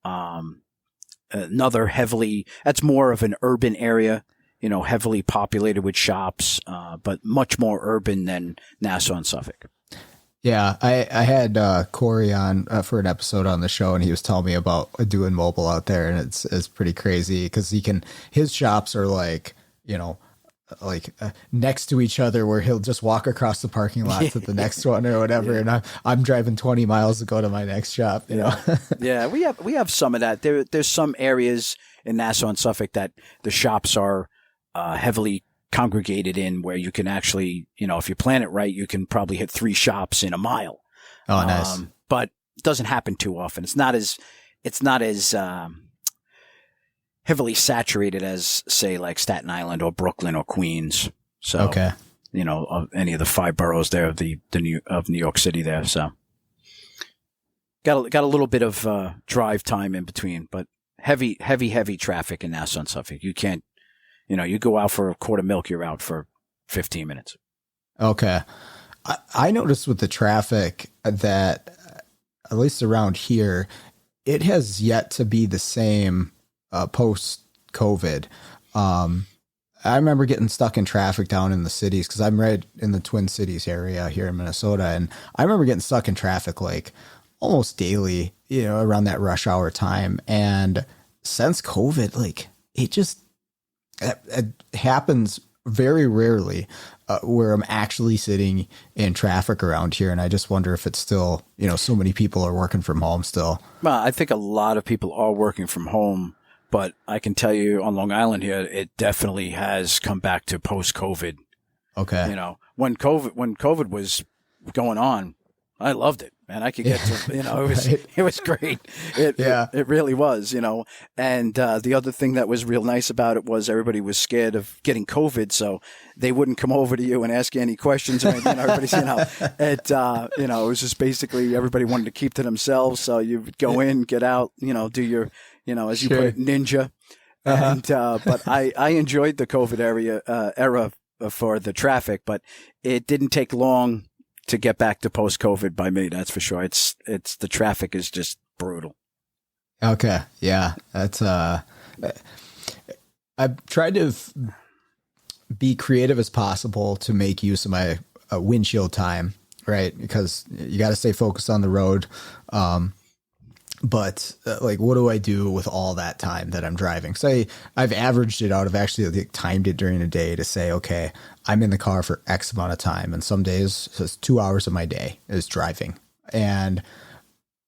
That's more of an urban area, heavily populated with shops, but much more urban than Nassau and Suffolk. Yeah, I had Corey on for an episode on the show, and he was telling me about doing mobile out there, and it's pretty crazy because his shops are like next to each other, where he'll just walk across the parking lot to the next one or whatever, and I'm driving 20 miles to go to my next shop. Yeah, we have some of that. There's some areas in Nassau and Suffolk that the shops are heavily congregated in, where you can actually, if you plan it right, you can probably hit 3 shops in a mile. Oh, nice. But it doesn't happen too often. It's not as heavily saturated as, say, like Staten Island or Brooklyn or Queens. So, okay. Any of the 5 boroughs there of New York City there. So got a little bit of drive time in between, but heavy traffic in Nassau and Suffolk. You can't, you go out for a quart of milk, you're out for 15 minutes. Okay. I noticed with the traffic that, at least around here, it has yet to be the same post-COVID. I remember getting stuck in traffic down in the cities because I'm right in the Twin Cities area here in Minnesota. And I remember getting stuck in traffic like almost daily, around that rush hour time. And since COVID, like it happens very rarely where I'm actually sitting in traffic around here. And I just wonder if it's still, so many people are working from home still. Well, I think a lot of people are working from home, but I can tell you on Long Island here, it definitely has come back to post-COVID. Okay. When COVID was going on, I loved it, man. I could get to, Right. it was great. It really was, And the other thing that was real nice about it was everybody was scared of getting COVID, so they wouldn't come over to you and ask you any questions or anything. Everybody's, it was just basically everybody wanted to keep to themselves. So you would go in, get out, do your, as you put it, ninja. And but I enjoyed the COVID era for the traffic, but it didn't take long to get back to post-COVID by me. That's for sure. It's the traffic is just brutal. Okay. Yeah. That's, I've tried to be creative as possible to make use of my windshield time, right? Because you got to stay focused on the road. But like, what do I do with all that time that I'm driving? Say I've averaged it out. I've actually timed it during the day to say, okay, I'm in the car for X amount of time. And some days it's 2 hours of my day is driving. And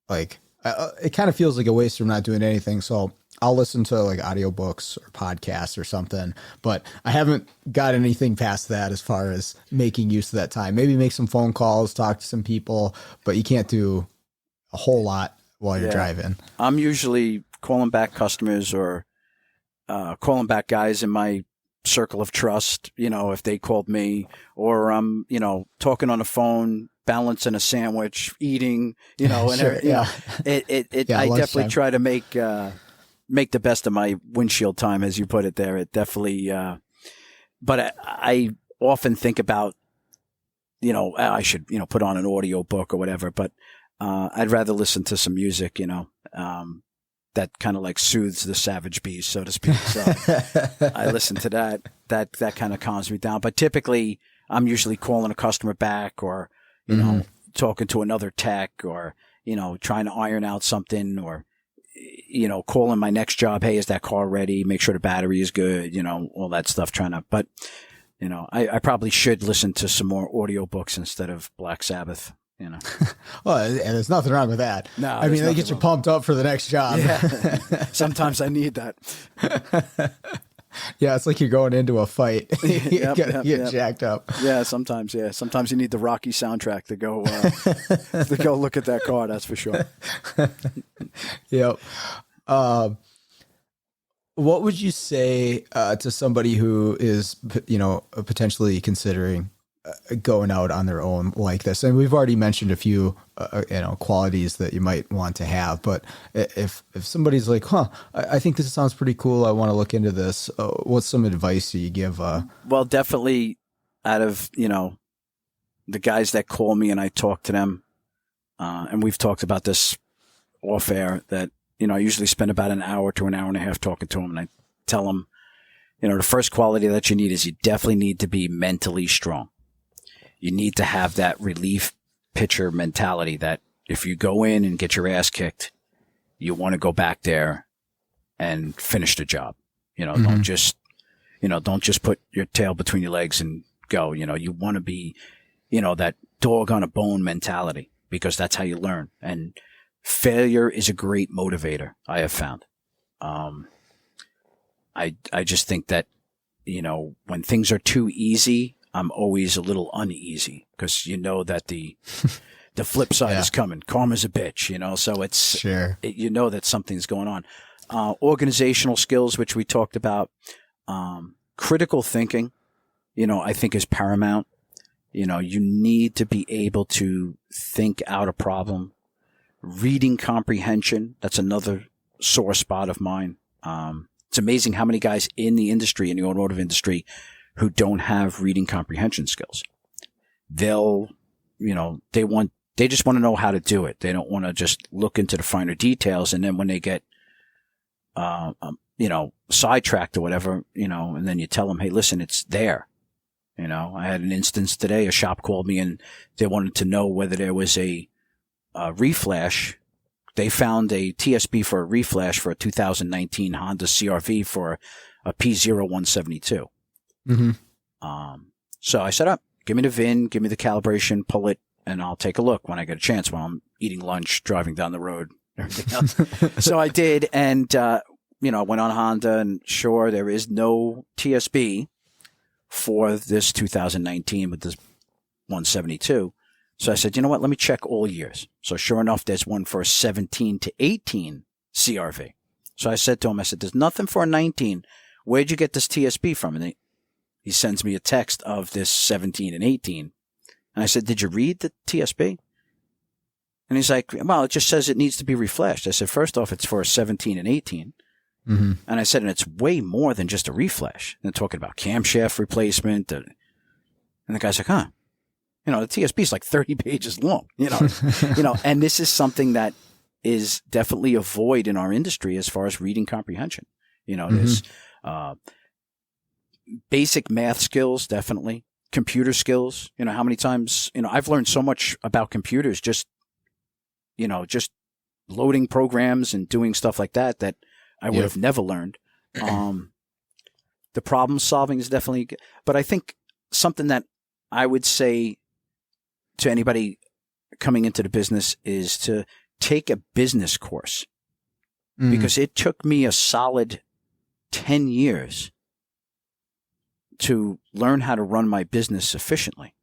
like, it kind of feels like a waste from not doing anything. So I'll listen to like audiobooks or podcasts or something, but I haven't got anything past that as far as making use of that time. Maybe make some phone calls, talk to some people, but you can't do a whole lot while you're driving. I'm usually calling back customers or calling back guys in my circle of trust, if they called me, or I'm, talking on the phone, balancing a sandwich, eating, and Sure, I definitely try to make the best of my windshield time, as you put it there. It definitely, but I often think about, I should, put on an audio book or whatever, but I'd rather listen to some music, that kind of like soothes the savage beast, so to speak. So I listen to that. That kind of calms me down. But typically, I'm usually calling a customer back, or talking to another tech, or trying to iron out something, or calling my next job. Hey, is that car ready? Make sure the battery is good. All that stuff. But I probably should listen to some more audiobooks instead of Black Sabbath. Well, and there's nothing wrong with that. No, I mean, they get you pumped up for the next job. Yeah. Sometimes I need that. Yeah, it's like you're going into a fight. You get jacked up. Yeah, sometimes. Yeah, sometimes you need the Rocky soundtrack to go look at that car. That's for sure. Yep. What would you say to somebody who is, potentially considering going out on their own like this? And we've already mentioned a few, qualities that you might want to have, but if somebody's like, I think this sounds pretty cool, I want to look into this. What's some advice do you give? Well, definitely out of, the guys that call me and I talk to them, and we've talked about this off air, that, I usually spend about an hour to an hour and a half talking to them, and I tell them, the first quality that you need is you definitely need to be mentally strong. You need to have that relief pitcher mentality that if you go in and get your ass kicked, you want to go back there and finish the job. Don't just put your tail between your legs and go. You want to be, that dog on a bone mentality, because that's how you learn. And failure is a great motivator, I have found. I just think that, when things are too easy, I'm always a little uneasy, because that the flip side is coming. Karma's a bitch, so it's, sure. That something's going on. Organizational skills, which we talked about, critical thinking, I think is paramount. You need to be able to think out a problem. Reading comprehension, that's another sore spot of mine. It's amazing how many guys in the industry, in the automotive industry, who don't have reading comprehension skills. They just want to know how to do it. They don't want to just look into the finer details. And then when they get, sidetracked or whatever, and then you tell them, hey, listen, it's there. I had an instance today. A shop called me and they wanted to know whether there was a reflash. They found a TSB for a reflash for a 2019 Honda CRV for a P0172. So I said, give me the VIN, give me the calibration, pull it, and I'll take a look when I get a chance, while I'm eating lunch, driving down the road, everything else. So I did, and, went on Honda, and sure, there is no TSB for this 2019 with this 172. So I said, you know what? Let me check all years. So sure enough, there's one for a 17 to 18 CRV. So I said to him, I said, there's nothing for a 19. Where'd you get this TSB from? And he sends me a text of this 17 and 18. And I said, did you read the TSB? And he's like, well, it just says it needs to be reflashed. I said, first off, it's for a 17 and 18. Mm-hmm. And I said, and it's way more than just a reflash. They're talking about camshaft replacement. And the guy's like, huh? You know, the TSB is like 30 pages long, and this is something that is definitely a void in our industry as far as reading comprehension. There's basic math skills, definitely computer skills. How many times, I've learned so much about computers, just loading programs and doing stuff like that I would have never learned. The problem solving is definitely, but I think something that I would say to anybody coming into the business is to take a business course, because it took me a solid 10 years to learn how to run my business efficiently,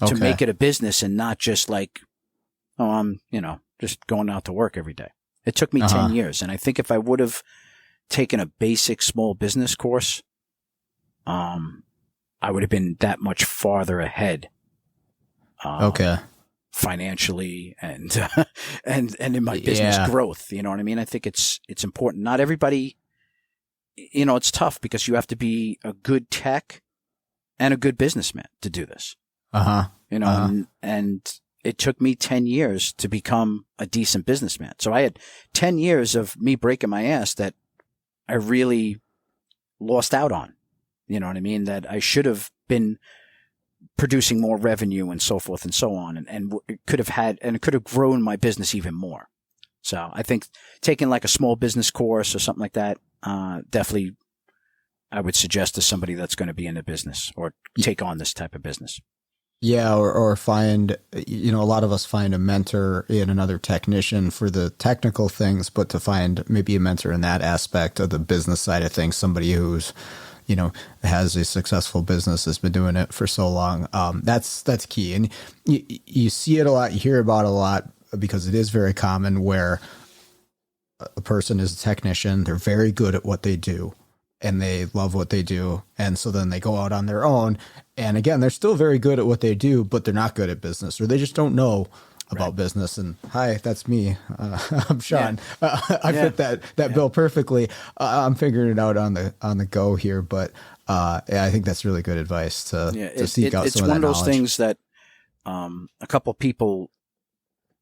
to make it a business and not just like, oh, I'm, just going out to work every day. It took me 10 years. And I think if I would have taken a basic small business course, I would have been that much farther ahead. Financially and in my business growth. You know what I mean? I think it's important. Not everybody, it's tough because you have to be a good tech and a good businessman to do this. And it took me 10 years to become a decent businessman. So I had 10 years of me breaking my ass that I really lost out on. You know what I mean? That I should have been producing more revenue and so forth and so on, and it could have grown my business even more. So I think taking like a small business course or something like that, definitely I would suggest to somebody that's going to be in the business or take on this type of business. Yeah. Or find, a lot of us find a mentor in another technician for the technical things, but to find maybe a mentor in that aspect of the business side of things, somebody who's, has a successful business, has been doing it for so long. That's key. And you see it a lot, you hear about it a lot, because it is very common where a person is a technician, they're very good at what they do and they love what they do. And so then they go out on their own. And again, they're still very good at what they do, but they're not good at business, or they just don't know about business. And hi, that's me. I'm Sean. I fit that bill perfectly. I'm figuring it out on the go here, but I think that's really good advice to seek out some of that knowledge. It's one of those things that a couple of people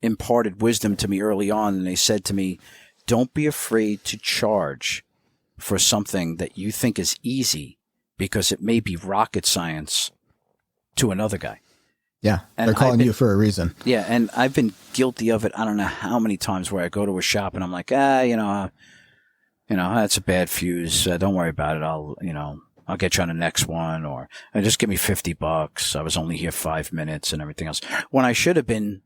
imparted wisdom to me early on, and they said to me, don't be afraid to charge for something that you think is easy, because it may be rocket science to another guy. Yeah, and they're calling you for a reason. Yeah, and I've been guilty of it. I don't know how many times where I go to a shop and I'm like, that's a bad fuse. Don't worry about it. I'll get you on the next one, or just give me $50. I was only here 5 minutes and everything else. When I should have been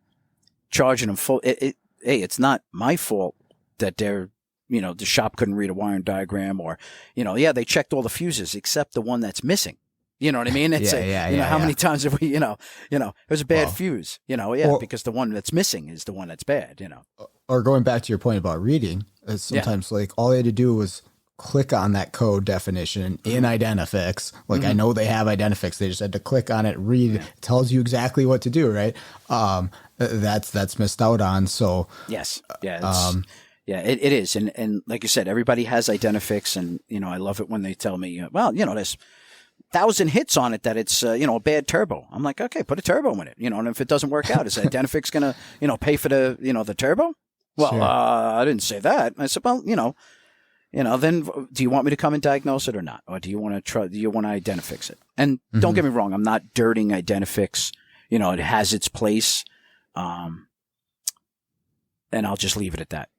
charging them full. Hey, it's not my fault that they're, the shop couldn't read a wiring diagram, or, they checked all the fuses except the one that's missing. You know what I mean? It's how many times have we, it was a bad fuse, because the one that's missing is the one that's bad, Or going back to your point about reading, sometimes like all they had to do was click on that code definition in Identifix. Like I know they have Identifix. They just had to click on it, read, it tells you exactly what to do, right? That's missed out on. So yes. Yeah. It is. And like you said, everybody has Identifix, and, I love it when they tell me, there's 1,000 hits on it that it's, a bad turbo. I'm like, okay, put a turbo in it, and if it doesn't work out, is Identifix going to, pay for the, the turbo? Well, sure. I didn't say that. I said, well, then do you want me to come and diagnose it or not? Or do you want to Identifix it? And don't get me wrong, I'm not dirting Identifix. It has its place. And I'll just leave it at that.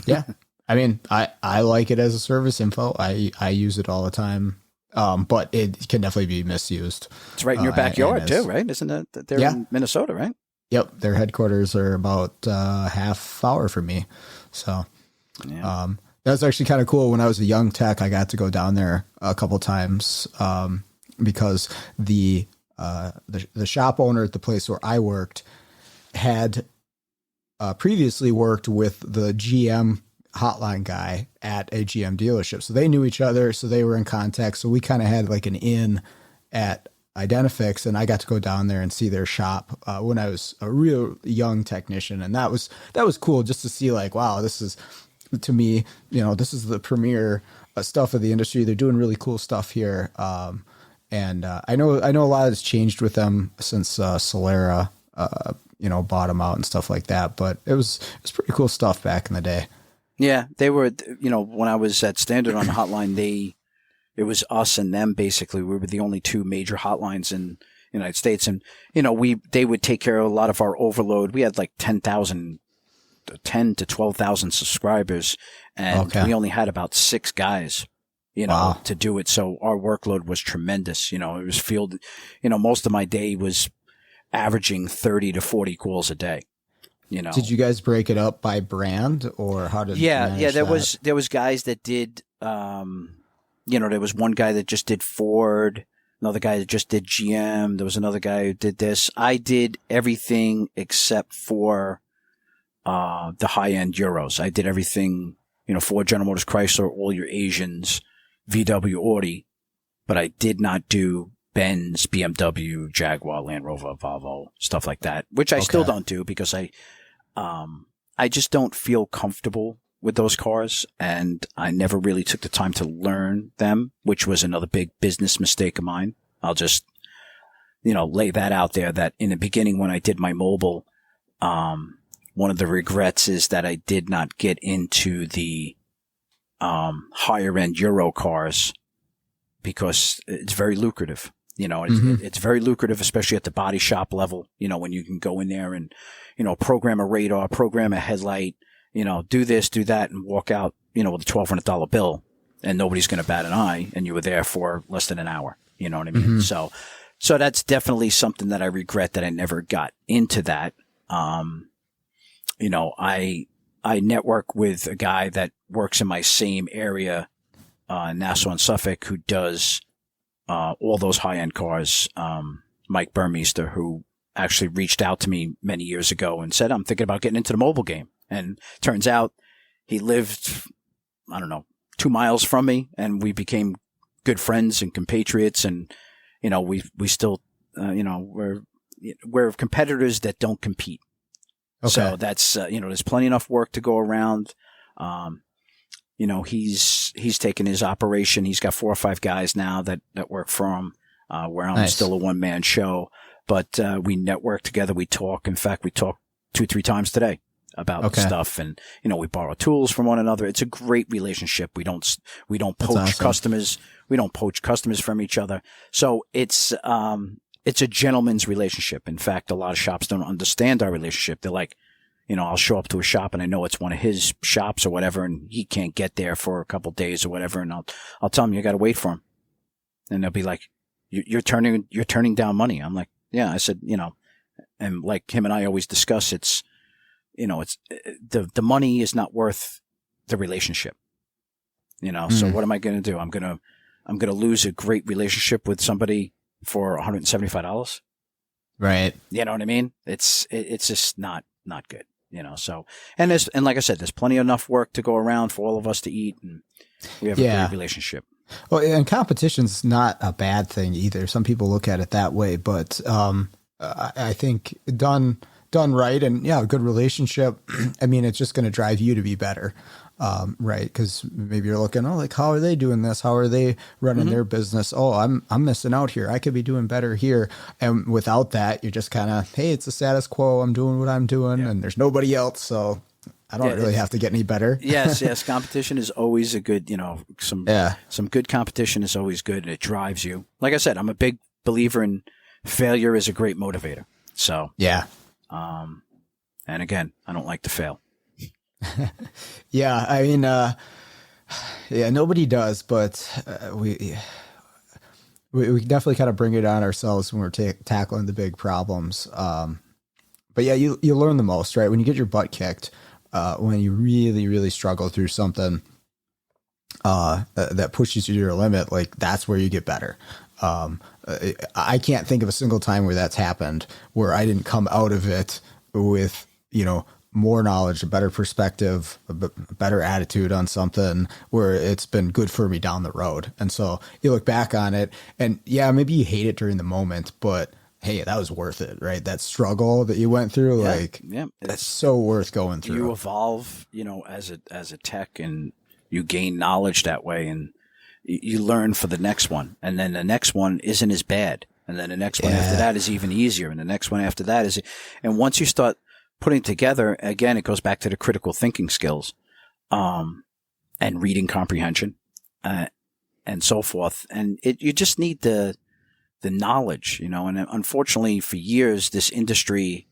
Yeah. I mean, I like it as a service info. I use it all the time. But it can definitely be misused. It's right in your backyard too, right? Isn't it? They're in Minnesota, right? Yep. Their headquarters are about half hour from me. So, that was actually kind of cool. When I was a young tech, I got to go down there a couple times, because the the shop owner at the place where I worked had previously worked with the GM hotline guy at a GM dealership. So they knew each other. So they were in contact. So we kind of had like an in at Identifix, and I got to go down there and see their shop when I was a real young technician. And that was cool just to see like, wow, this is, to me, this is the premier stuff of the industry. They're doing really cool stuff here. And I know a lot has changed with them since Solera, bought them out and stuff like that. But it was pretty cool stuff back in the day. Yeah, they were, when I was at Standard on the hotline, it was us and them basically. We were the only two major hotlines in the United States, and they would take care of a lot of our overload. We had like 10 to 12,000 subscribers, and we only had about 6 guys. Wow. To do it. So our workload was tremendous. It was field, most of my day was averaging 30 to 40 calls a day. Did you guys break it up by brand, or how did? Yeah. There was guys that did, there was one guy that just did Ford, another guy that just did GM. There was another guy who did this. I did everything except for, the high end Euros. I did everything, Ford, General Motors, Chrysler, all your Asians, VW, Audi, but I did not do Benz, BMW, Jaguar, Land Rover, Volvo, stuff like that, which I still don't do because I just don't feel comfortable with those cars, and I never really took the time to learn them, which was another big business mistake of mine. I'll just, lay that out there, that in the beginning when I did my mobile, one of the regrets is that I did not get into the higher end Euro cars, because it's very lucrative. It's very lucrative, especially at the body shop level, when you can go in there and, program a radar, program a headlight, do this, do that, and walk out, with a $1,200 bill, and nobody's going to bat an eye, and you were there for less than an hour. You know what I mean? Mm-hmm. So that's definitely something that I regret, that I never got into that. I network with a guy that works in my same area, Nassau and Suffolk, who does all those high-end cars, Mike Burmeister, who actually reached out to me many years ago and said, I'm thinking about getting into the mobile game. And turns out he lived, 2 miles from me, and we became good friends and compatriots. And, we still, we're competitors that don't compete. Okay. So that's, there's plenty enough work to go around. He's taken his operation. He's got 4 or 5 guys now that work for him, where I'm still a one-man show, but, we network together. We talk. In fact, we talk 2-3 times today about stuff, and, we borrow tools from one another. It's a great relationship. We don't poach customers. We don't poach customers from each other. So it's a gentleman's relationship. In fact, a lot of shops don't understand our relationship. They're like, I'll show up to a shop and I know it's one of his shops or whatever, and he can't get there for a couple of days or whatever. And I'll tell him, you got to wait for him. And they'll be like, you're turning down money. I'm like, yeah. I said, and like him and I always discuss, it's the money is not worth the relationship, So what am I going to do? I'm going to lose a great relationship with somebody for $175. Right. You know what I mean? It's just not good, so, and like I said, there's plenty enough work to go around for all of us to eat, and we have a great relationship. Well, and competition's not a bad thing either. Some people look at it that way, but, I think done right. And a good relationship. I mean, it's just going to drive you to be better. Right. Because maybe you're looking, how are they doing this? How are they running their business? Oh, I'm missing out here. I could be doing better here. And without that, you're just kind of, hey, it's the status quo. I'm doing what I'm doing, and there's nobody else. So I don't really have to get any better. Yes. Competition is always a good, some good competition is always good, and it drives you. Like I said, I'm a big believer in failure is a great motivator. So, and again, I don't like to fail. Yeah, I mean, nobody does, but we definitely kind of bring it on ourselves when we're tackling the big problems. But yeah, you learn the most, right? When you get your butt kicked, when you really, really struggle through something that pushes you to your limit, like that's where you get better. I can't think of a single time where that's happened where I didn't come out of it with, more knowledge, a better perspective, a better attitude on something where it's been good for me down the road. And so you look back on it and yeah, maybe you hate it during the moment, but hey, that was worth it, right? That struggle that you went through, that's so worth going through. You evolve, as a tech, and you gain knowledge that way, and you learn for the next one. And then the next one isn't as bad. And then the next one after that is even easier. And the next one after that is, and once you start putting together, again, it goes back to the critical thinking skills, and reading comprehension, and so forth. And you just need the knowledge, and unfortunately for years, this industry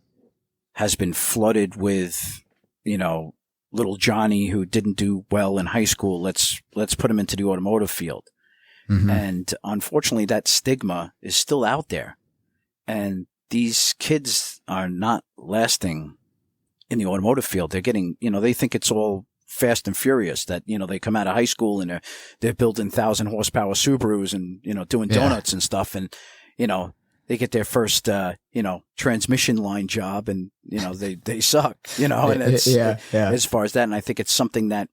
has been flooded with, little Johnny who didn't do well in high school. Let's put him into the automotive field. Mm-hmm. And unfortunately that stigma is still out there, and these kids are not lasting in the automotive field. They're getting, they think it's all fast and furious, that, they come out of high school and they're building 1,000 horsepower Subarus and, doing donuts and stuff. And, they get their first, transmission line job and, they suck, and it's, as far as that. And I think it's something that,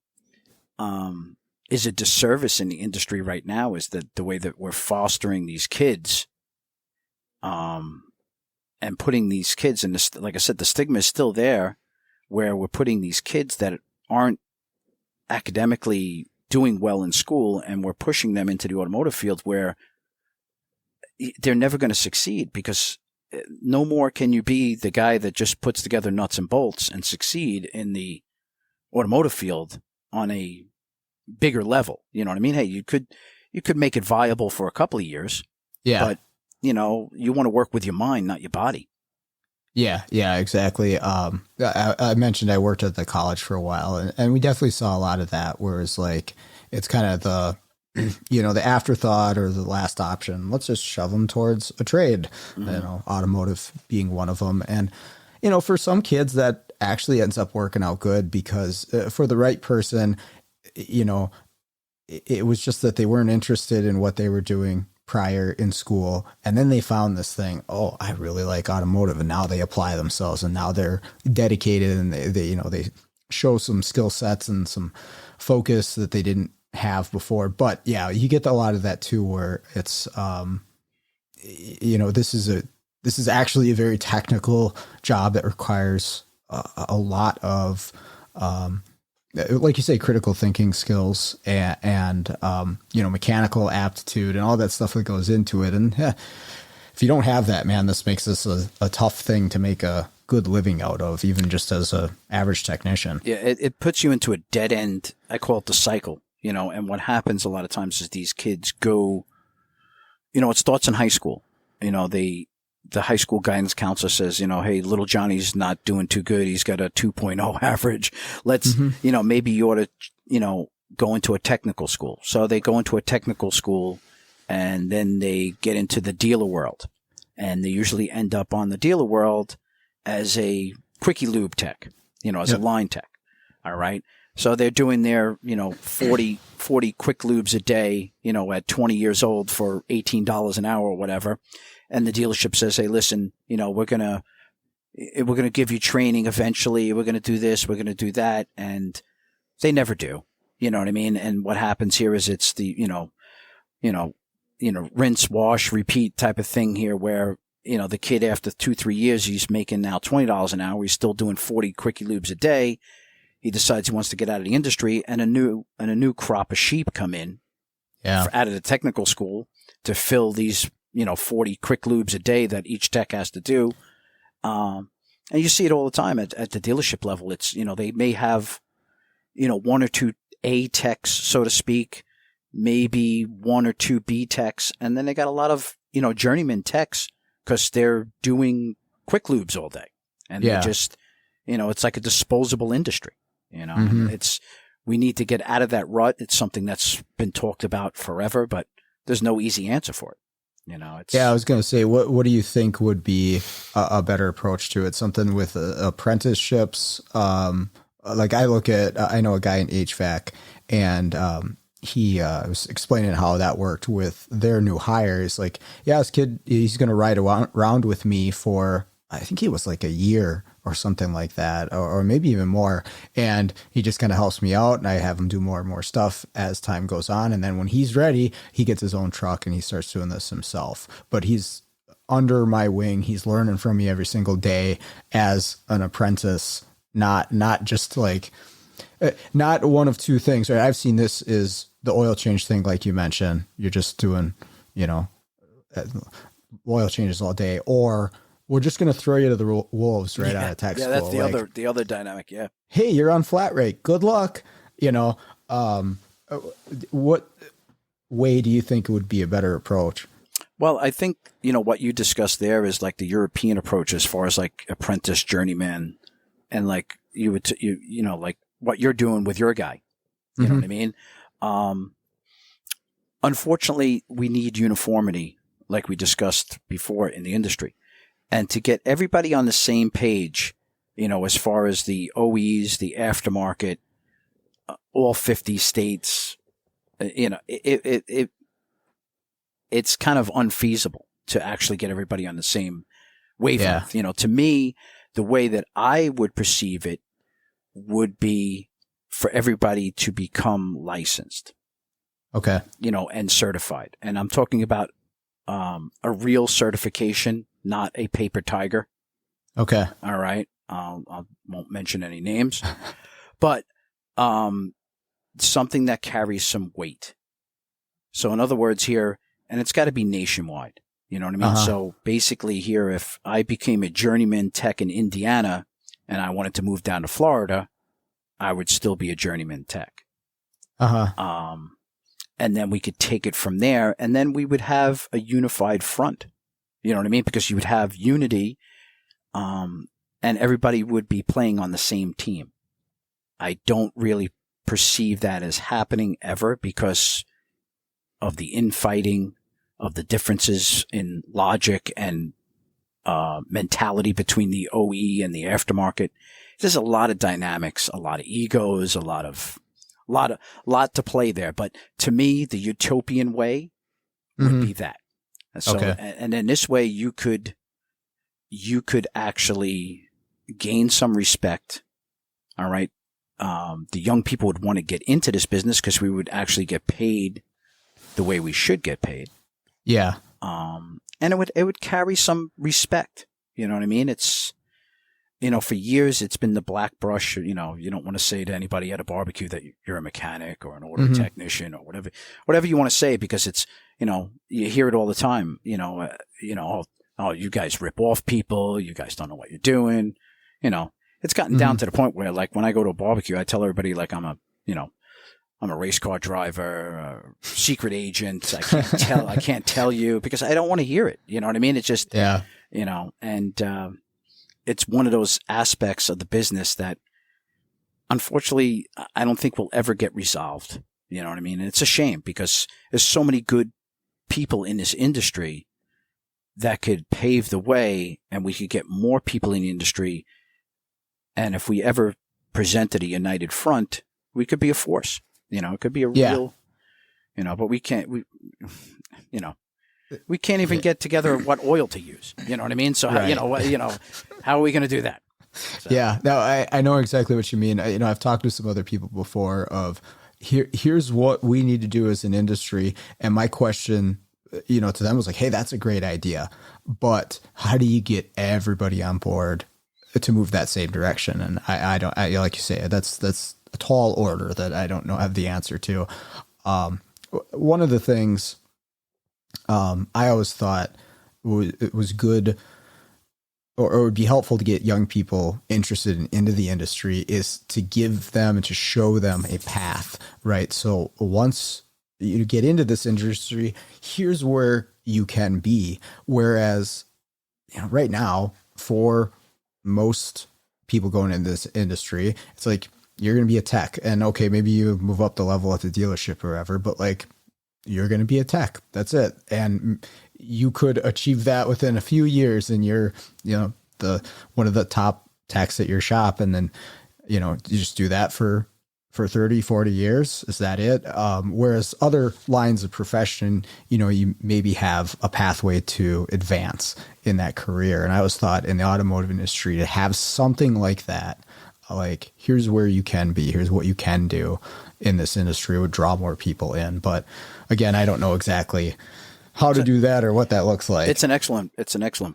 is a disservice in the industry right now, is that the way that we're fostering these kids, and putting these kids in this, like I said, the stigma is still there, where we're putting these kids that aren't academically doing well in school, and we're pushing them into the automotive field where they're never going to succeed, because no more can you be the guy that just puts together nuts and bolts and succeed in the automotive field on a bigger level. You know what I mean? Hey, you could make it viable for a couple of years, but you want to work with your mind, not your body. Yeah, exactly. I mentioned I worked at the college for a while, and we definitely saw a lot of that, whereas like it's kind of the, the afterthought or the last option. Let's just shove them towards a trade, automotive being one of them. And, for some kids that actually ends up working out good, because for the right person, it was just that they weren't interested in what they were doing prior in school. And then they found this thing, oh, I really like automotive. And now they apply themselves, and now they're dedicated, and they show some skill sets and some focus that they didn't have before. But yeah, you get a lot of that too, where it's, this is actually a very technical job that requires a lot of, like you say, critical thinking skills and mechanical aptitude and all that stuff that goes into it. And if you don't have that, man, this makes this a tough thing to make a good living out of, even just as a average technician. Yeah. It puts you into a dead end. I call it the cycle, and what happens a lot of times is these kids go, it starts in high school. The high school guidance counselor says, hey, little Johnny's not doing too good. He's got a 2.0 average. Let's, maybe you ought to, go into a technical school. So they go into a technical school, and then they get into the dealer world, and they usually end up on the dealer world as a quickie lube tech, as a line tech. All right. So they're doing their, 40 quick lubes a day, at 20 years old for $18 an hour or whatever. And the dealership says, hey, listen, we're going to give you training eventually. We're going to do this. We're going to do that. And they never do. You know what I mean? And what happens here is it's the, rinse, wash, repeat type of thing here, where, the kid after 2-3 years, he's making now $20 an hour. He's still doing 40 quickie lubes a day. He decides he wants to get out of the industry, and a new crop of sheep come in out of the technical school to fill these, 40 quick lubes a day that each tech has to do. And you see it all the time at the dealership level. It's, they may have, 1 or 2 A techs, so to speak, maybe 1 or 2 B techs. And then they got a lot of, journeyman techs, because they're doing quick lubes all day. And they just, it's like a disposable industry. We need to get out of that rut. It's something that's been talked about forever, but there's no easy answer for it. I was going to say, what do you think would be a better approach to it? Something with apprenticeships. Like I know a guy in HVAC, and he was explaining how that worked with their new hires. Like, yeah, this kid, he's going to ride around with me for, I think it was like a year or something like that, or maybe even more. And he just kind of helps me out, and I have him do more and more stuff as time goes on. And then when he's ready, he gets his own truck and he starts doing this himself. But he's under my wing. He's learning from me every single day as an apprentice, not just like, not one of two things, right? I've seen this is the oil change thing, like you mentioned. You're just doing, oil changes all day, or we're just going to throw you to the wolves right out of tech school. Yeah, that's the other dynamic. Yeah. Hey, you're on flat rate. Good luck. What way do you think would be a better approach? Well, I think, what you discussed there is like the European approach as far as like apprentice, journeyman, and like you would, like what you're doing with your guy. You know what I mean? Unfortunately, we need uniformity, like we discussed before, in the industry. And to get everybody on the same page, as far as the OEs, the aftermarket, all 50 states, it's kind of unfeasible to actually get everybody on the same wavelength. Yeah. To me, the way that I would perceive it would be for everybody to become licensed. Okay. And certified. And I'm talking about a real certification, not a paper tiger. Okay. All right. I won't mention any names, but something that carries some weight. So in other words here, and it's got to be nationwide. You know what I mean? Uh-huh. So basically here, if I became a journeyman tech in Indiana and I wanted to move down to Florida, I would still be a journeyman tech. Uh-huh. And then we could take it from there, and then we would have a unified front. You know what I mean? Because you would have unity, and everybody would be playing on the same team. I don't really perceive that as happening ever because of the infighting, of the differences in logic and mentality between the OE and the aftermarket. There's a lot of dynamics, a lot of egos, a lot to play there. But to me, the utopian way would be that. So, okay. And in this way, you could actually gain some respect. All right. The young people would want to get into this business because we would actually get paid the way we should get paid. Yeah. And it would carry some respect. You know what I mean? It's, for years it's been the black brush. You don't want to say to anybody at a barbecue that you're a mechanic or an auto technician or whatever you want to say, because it's, you hear it all the time. Oh, you guys rip off people. You guys don't know what you're doing. It's gotten down to the point where, like, when I go to a barbecue, I tell everybody like I'm a race car driver, a secret agent. I can't tell you because I don't want to hear it. You know what I mean? It's just, and it's one of those aspects of the business that unfortunately I don't think will ever get resolved. You know what I mean? And it's a shame because there's so many good people in this industry that could pave the way, and we could get more people in the industry. And if we ever presented a united front, we could be a force. It could be a real, but we can't, we can't even get together what oil to use. You know what I mean? So, right. How are we going to do that? So. Yeah, no, I know exactly what you mean. I've talked to some other people before of here's what we need to do as an industry. And my question, to them was like, hey, that's a great idea, but how do you get everybody on board to move that same direction? And I don't, like you say, that's a tall order that I don't have the answer to. One of the things I always thought it was good or would be helpful to get young people interested into the industry is to give them and to show them a path, right? So once you get into this industry, here's where you can be. Whereas, right now, for most people going into this industry, it's like, you're going to be a tech, and okay, maybe you move up the level at the dealership or whatever, but like, you're going to be a tech. That's it. And you could achieve that within a few years, and you're, one of the top techs at your shop. And then, you just do that for for 30, 40 years. Is that it? Whereas other lines of profession, you maybe have a pathway to advance in that career. And I always thought in the automotive industry to have something like that, like here's where you can be, here's what you can do in this industry, would draw more people in. But again, I don't know exactly how to do that or what that looks like. It's an excellent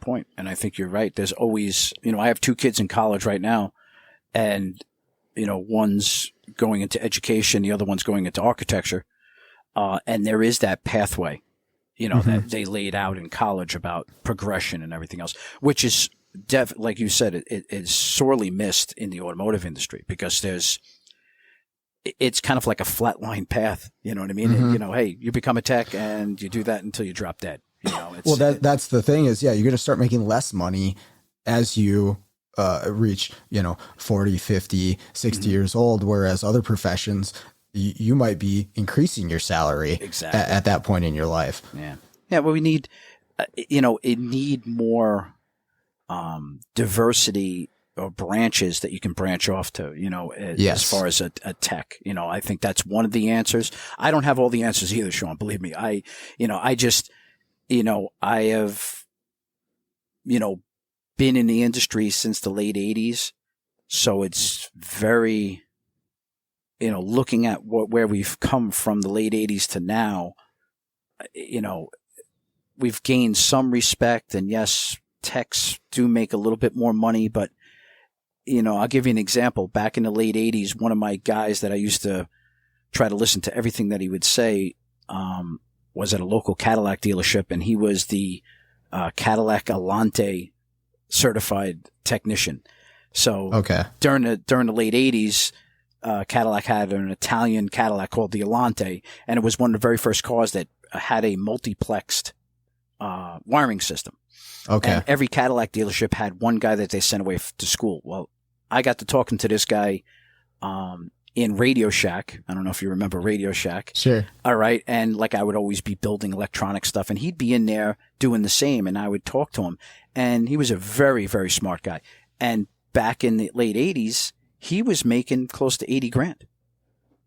point. And I think you're right. There's always, I have 2 kids in college right now, and, one's going into education, the other one's going into architecture. And there is that pathway, that they laid out in college about progression and everything else, which is like you said, it is sorely missed in the automotive industry, because it's kind of like a flatline path. You know what I mean? Hey, you become a tech and you do that until you drop dead. Well, that's the thing is, you're going to start making less money as you reach, 40, 50, 60 years old. Whereas other professions, you might be increasing your salary at that point in your life. Yeah. Yeah. Well, we need, it need more diversity or branches that you can branch off to, as far as a tech. I think that's one of the answers. I don't have all the answers either, Sean. Believe me. I have, been in the industry since the late 80s. So it's very, looking at where we've come from the late 80s to now, we've gained some respect, and yes, techs do make a little bit more money, but I'll give you an example. Back in the late 80s, one of my guys that I used to try to listen to everything that he would say was at a local Cadillac dealership, and he was the Cadillac Alante certified technician. So during the late 80s, Cadillac had an Italian Cadillac called the Alante, and it was one of the very first cars that had a multiplexed wiring system. Okay. And every Cadillac dealership had one guy that they sent away to school. Well, I got to talking to this guy in Radio Shack. I don't know if you remember Radio Shack. Sure. All right. And I would always be building electronic stuff, and he'd be in there doing the same, and I would talk to him. And he was a very, very smart guy. And back in the late 80s, he was making close to 80 grand.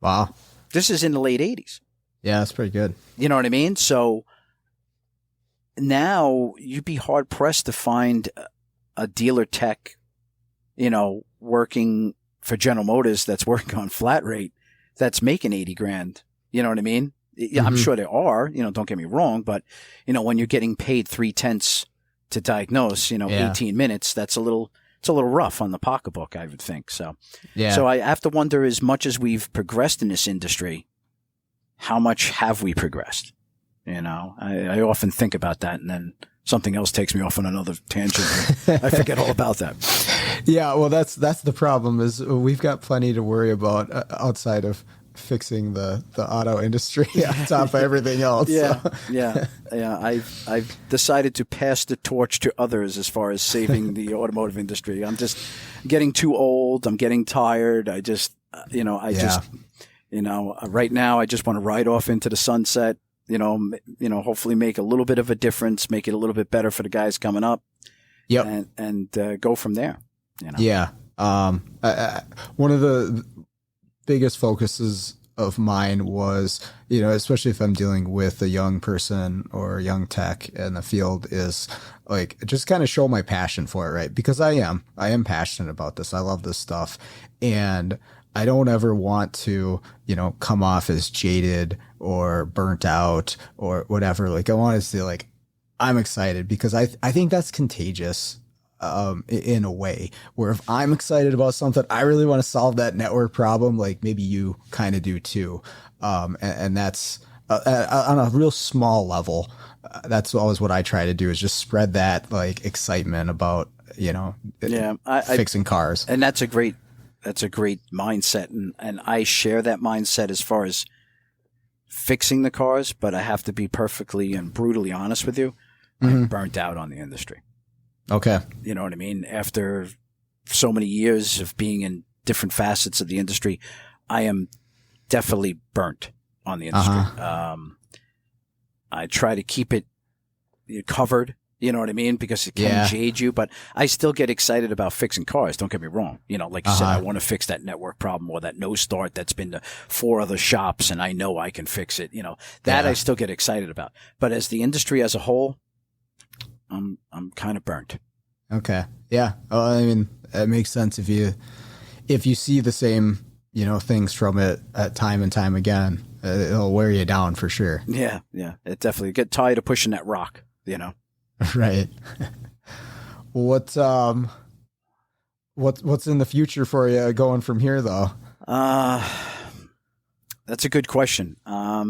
Wow. This is in the late 80s. Yeah, that's pretty good. You know what I mean? So now you'd be hard pressed to find a dealer tech, working for General Motors that's working on flat rate that's making 80 grand. You know what I mean? Mm-hmm. I'm sure there are, don't get me wrong, but when you're getting paid 3/10 to diagnose, 18 minutes, it's a little rough on the pocketbook, I would think. So, So I have to wonder, as much as we've progressed in this industry, how much have we progressed? I often think about that, and then something else takes me off on another tangent. I forget all about that. Yeah, well, that's the problem, is we've got plenty to worry about outside of fixing the auto industry on top of everything else. Yeah, so. yeah. I've decided to pass the torch to others as far as saving the automotive industry. I'm just getting too old. I'm getting tired. Right now I just want to ride off into the sunset. Hopefully make a little bit of a difference, make it a little bit better for the guys coming up. Yep. And go from there. Yeah. One of the biggest focuses of mine was, especially if I'm dealing with a young person or a young tech in the field, is just kind of show my passion for it, right? Because I am passionate about this. I love this stuff. And I don't ever want to, come off as jaded or burnt out or whatever. I want to say, I'm excited, because I think that's contagious, in a way, where if I'm excited about something, I really want to solve that network problem. Maybe you kind of do too. And that's on a real small level. That's always what I try to do, is just spread that excitement about, fixing cars. And that's a great mindset. And I share that mindset as far as fixing the cars, but I have to be perfectly and brutally honest with you. I'm burnt out on the industry. Okay. You know what I mean? After so many years of being in different facets of the industry, I am definitely burnt on the industry. I try to keep it covered, You know what I mean? Because it can jade you, but I still get excited about fixing cars. Don't get me wrong. You know, like you said, I want to fix that network problem or that no start that's been to 4 other shops and I know I can fix it. You know, that I still get excited about. But as the industry as a whole, I'm kind of burnt. Okay. Yeah. Well, I mean, it makes sense if you see the same, you know, things from it at time and time again, it'll wear you down for sure. Yeah. Yeah. It definitely get tired of pushing that rock, you know? Right. What's in the future for you going from here though? That's a good question. I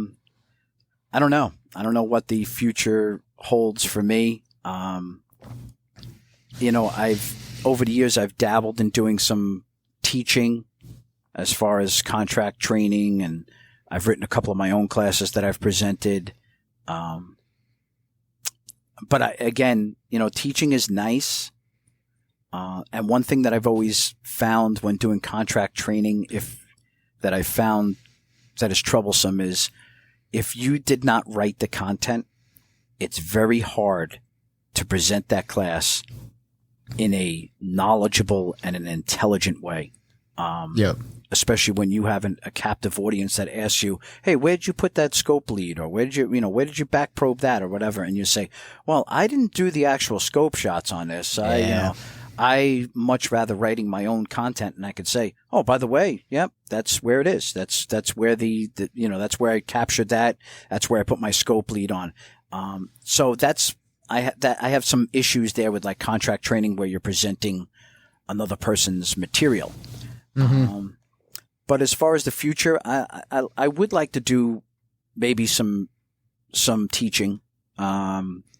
don't know. I don't know what the future holds for me. You know, over the years, I've dabbled in doing some teaching as far as contract training, and I've written a couple of my own classes that I've presented. But again, you know, teaching is nice. And one thing that I've always found when doing contract training, that I found that is troublesome is if you did not write the content, it's very hard to present that class in a knowledgeable and an intelligent way. Especially when you have a captive audience that asks you, "Hey, where did you put that scope lead?" Or where did you back probe that or whatever? And you say, "Well, I didn't do the actual scope shots on this. I much rather writing my own content, and I could say, oh, by the way, yep, that's where it is. That's where that's where I captured that. That's where I put my scope lead on. So I have some issues there with like contract training where you're presenting another person's material. Mm-hmm. But as far as the future, I would like to do maybe some teaching,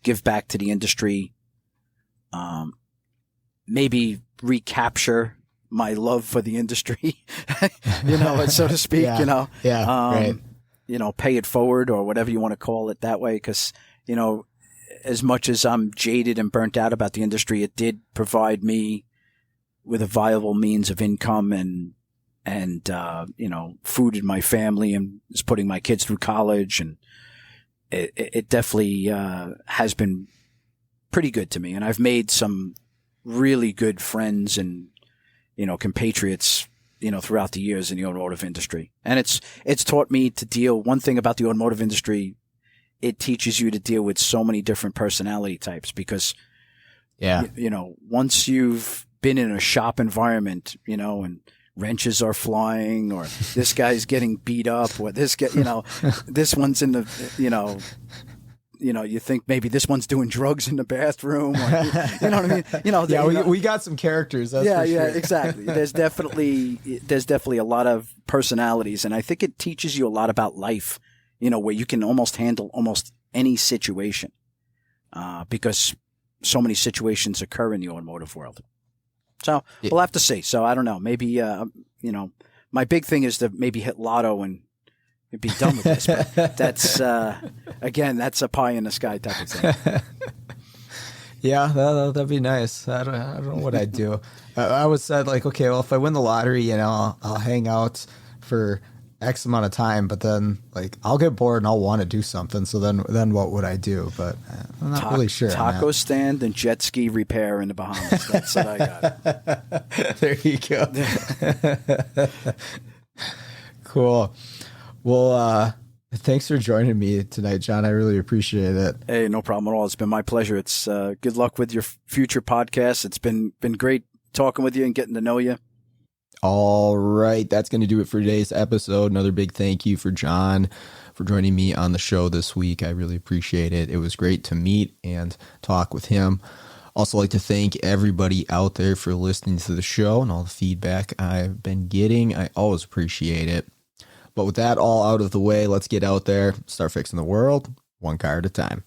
give back to the industry, maybe recapture my love for the industry, so to speak, right. Pay it forward or whatever you want to call it that way. Because, as much as I'm jaded and burnt out about the industry, it did provide me with a viable means of income and food in my family and is putting my kids through college. And it definitely has been pretty good to me. And I've made some really good friends and, compatriots, throughout the years in the automotive industry. And it's taught me to deal. One thing about the automotive industry, it teaches you to deal with so many different personality types because, once you've been in a shop environment, and wrenches are flying or this guy's getting beat up or this one's in the, you think maybe this one's doing drugs in the bathroom or, you know what I mean? We got some characters. That's for sure. Exactly. There's definitely a lot of personalities. And I think it teaches you a lot about life, where you can almost handle almost any situation, because so many situations occur in the automotive world. So we'll have to see. So I don't know. Maybe, my big thing is to maybe hit lotto and be done with this. But that's, again, that's a pie in the sky type of thing. Yeah, that'd be nice. I don't know what I'd do. I was said like, okay, well, if I win the lottery, I'll hang out for X amount of time, but then like I'll get bored and I'll want to do something. So then what would I do? But I'm not really sure. Taco stand and jet ski repair in the Bahamas. That's what I got. There you go. Cool. Well, thanks for joining me tonight, John. I really appreciate it. Hey, no problem at all. It's been my pleasure. It's good luck with your future podcasts. It's been great talking with you and getting to know you. All right. That's going to do it for today's episode. Another big thank you for John for joining me on the show this week. I really appreciate it. It was great to meet and talk with him. Also like to thank everybody out there for listening to the show and all the feedback I've been getting. I always appreciate it. But with that all out of the way, let's get out there, start fixing the world one car at a time.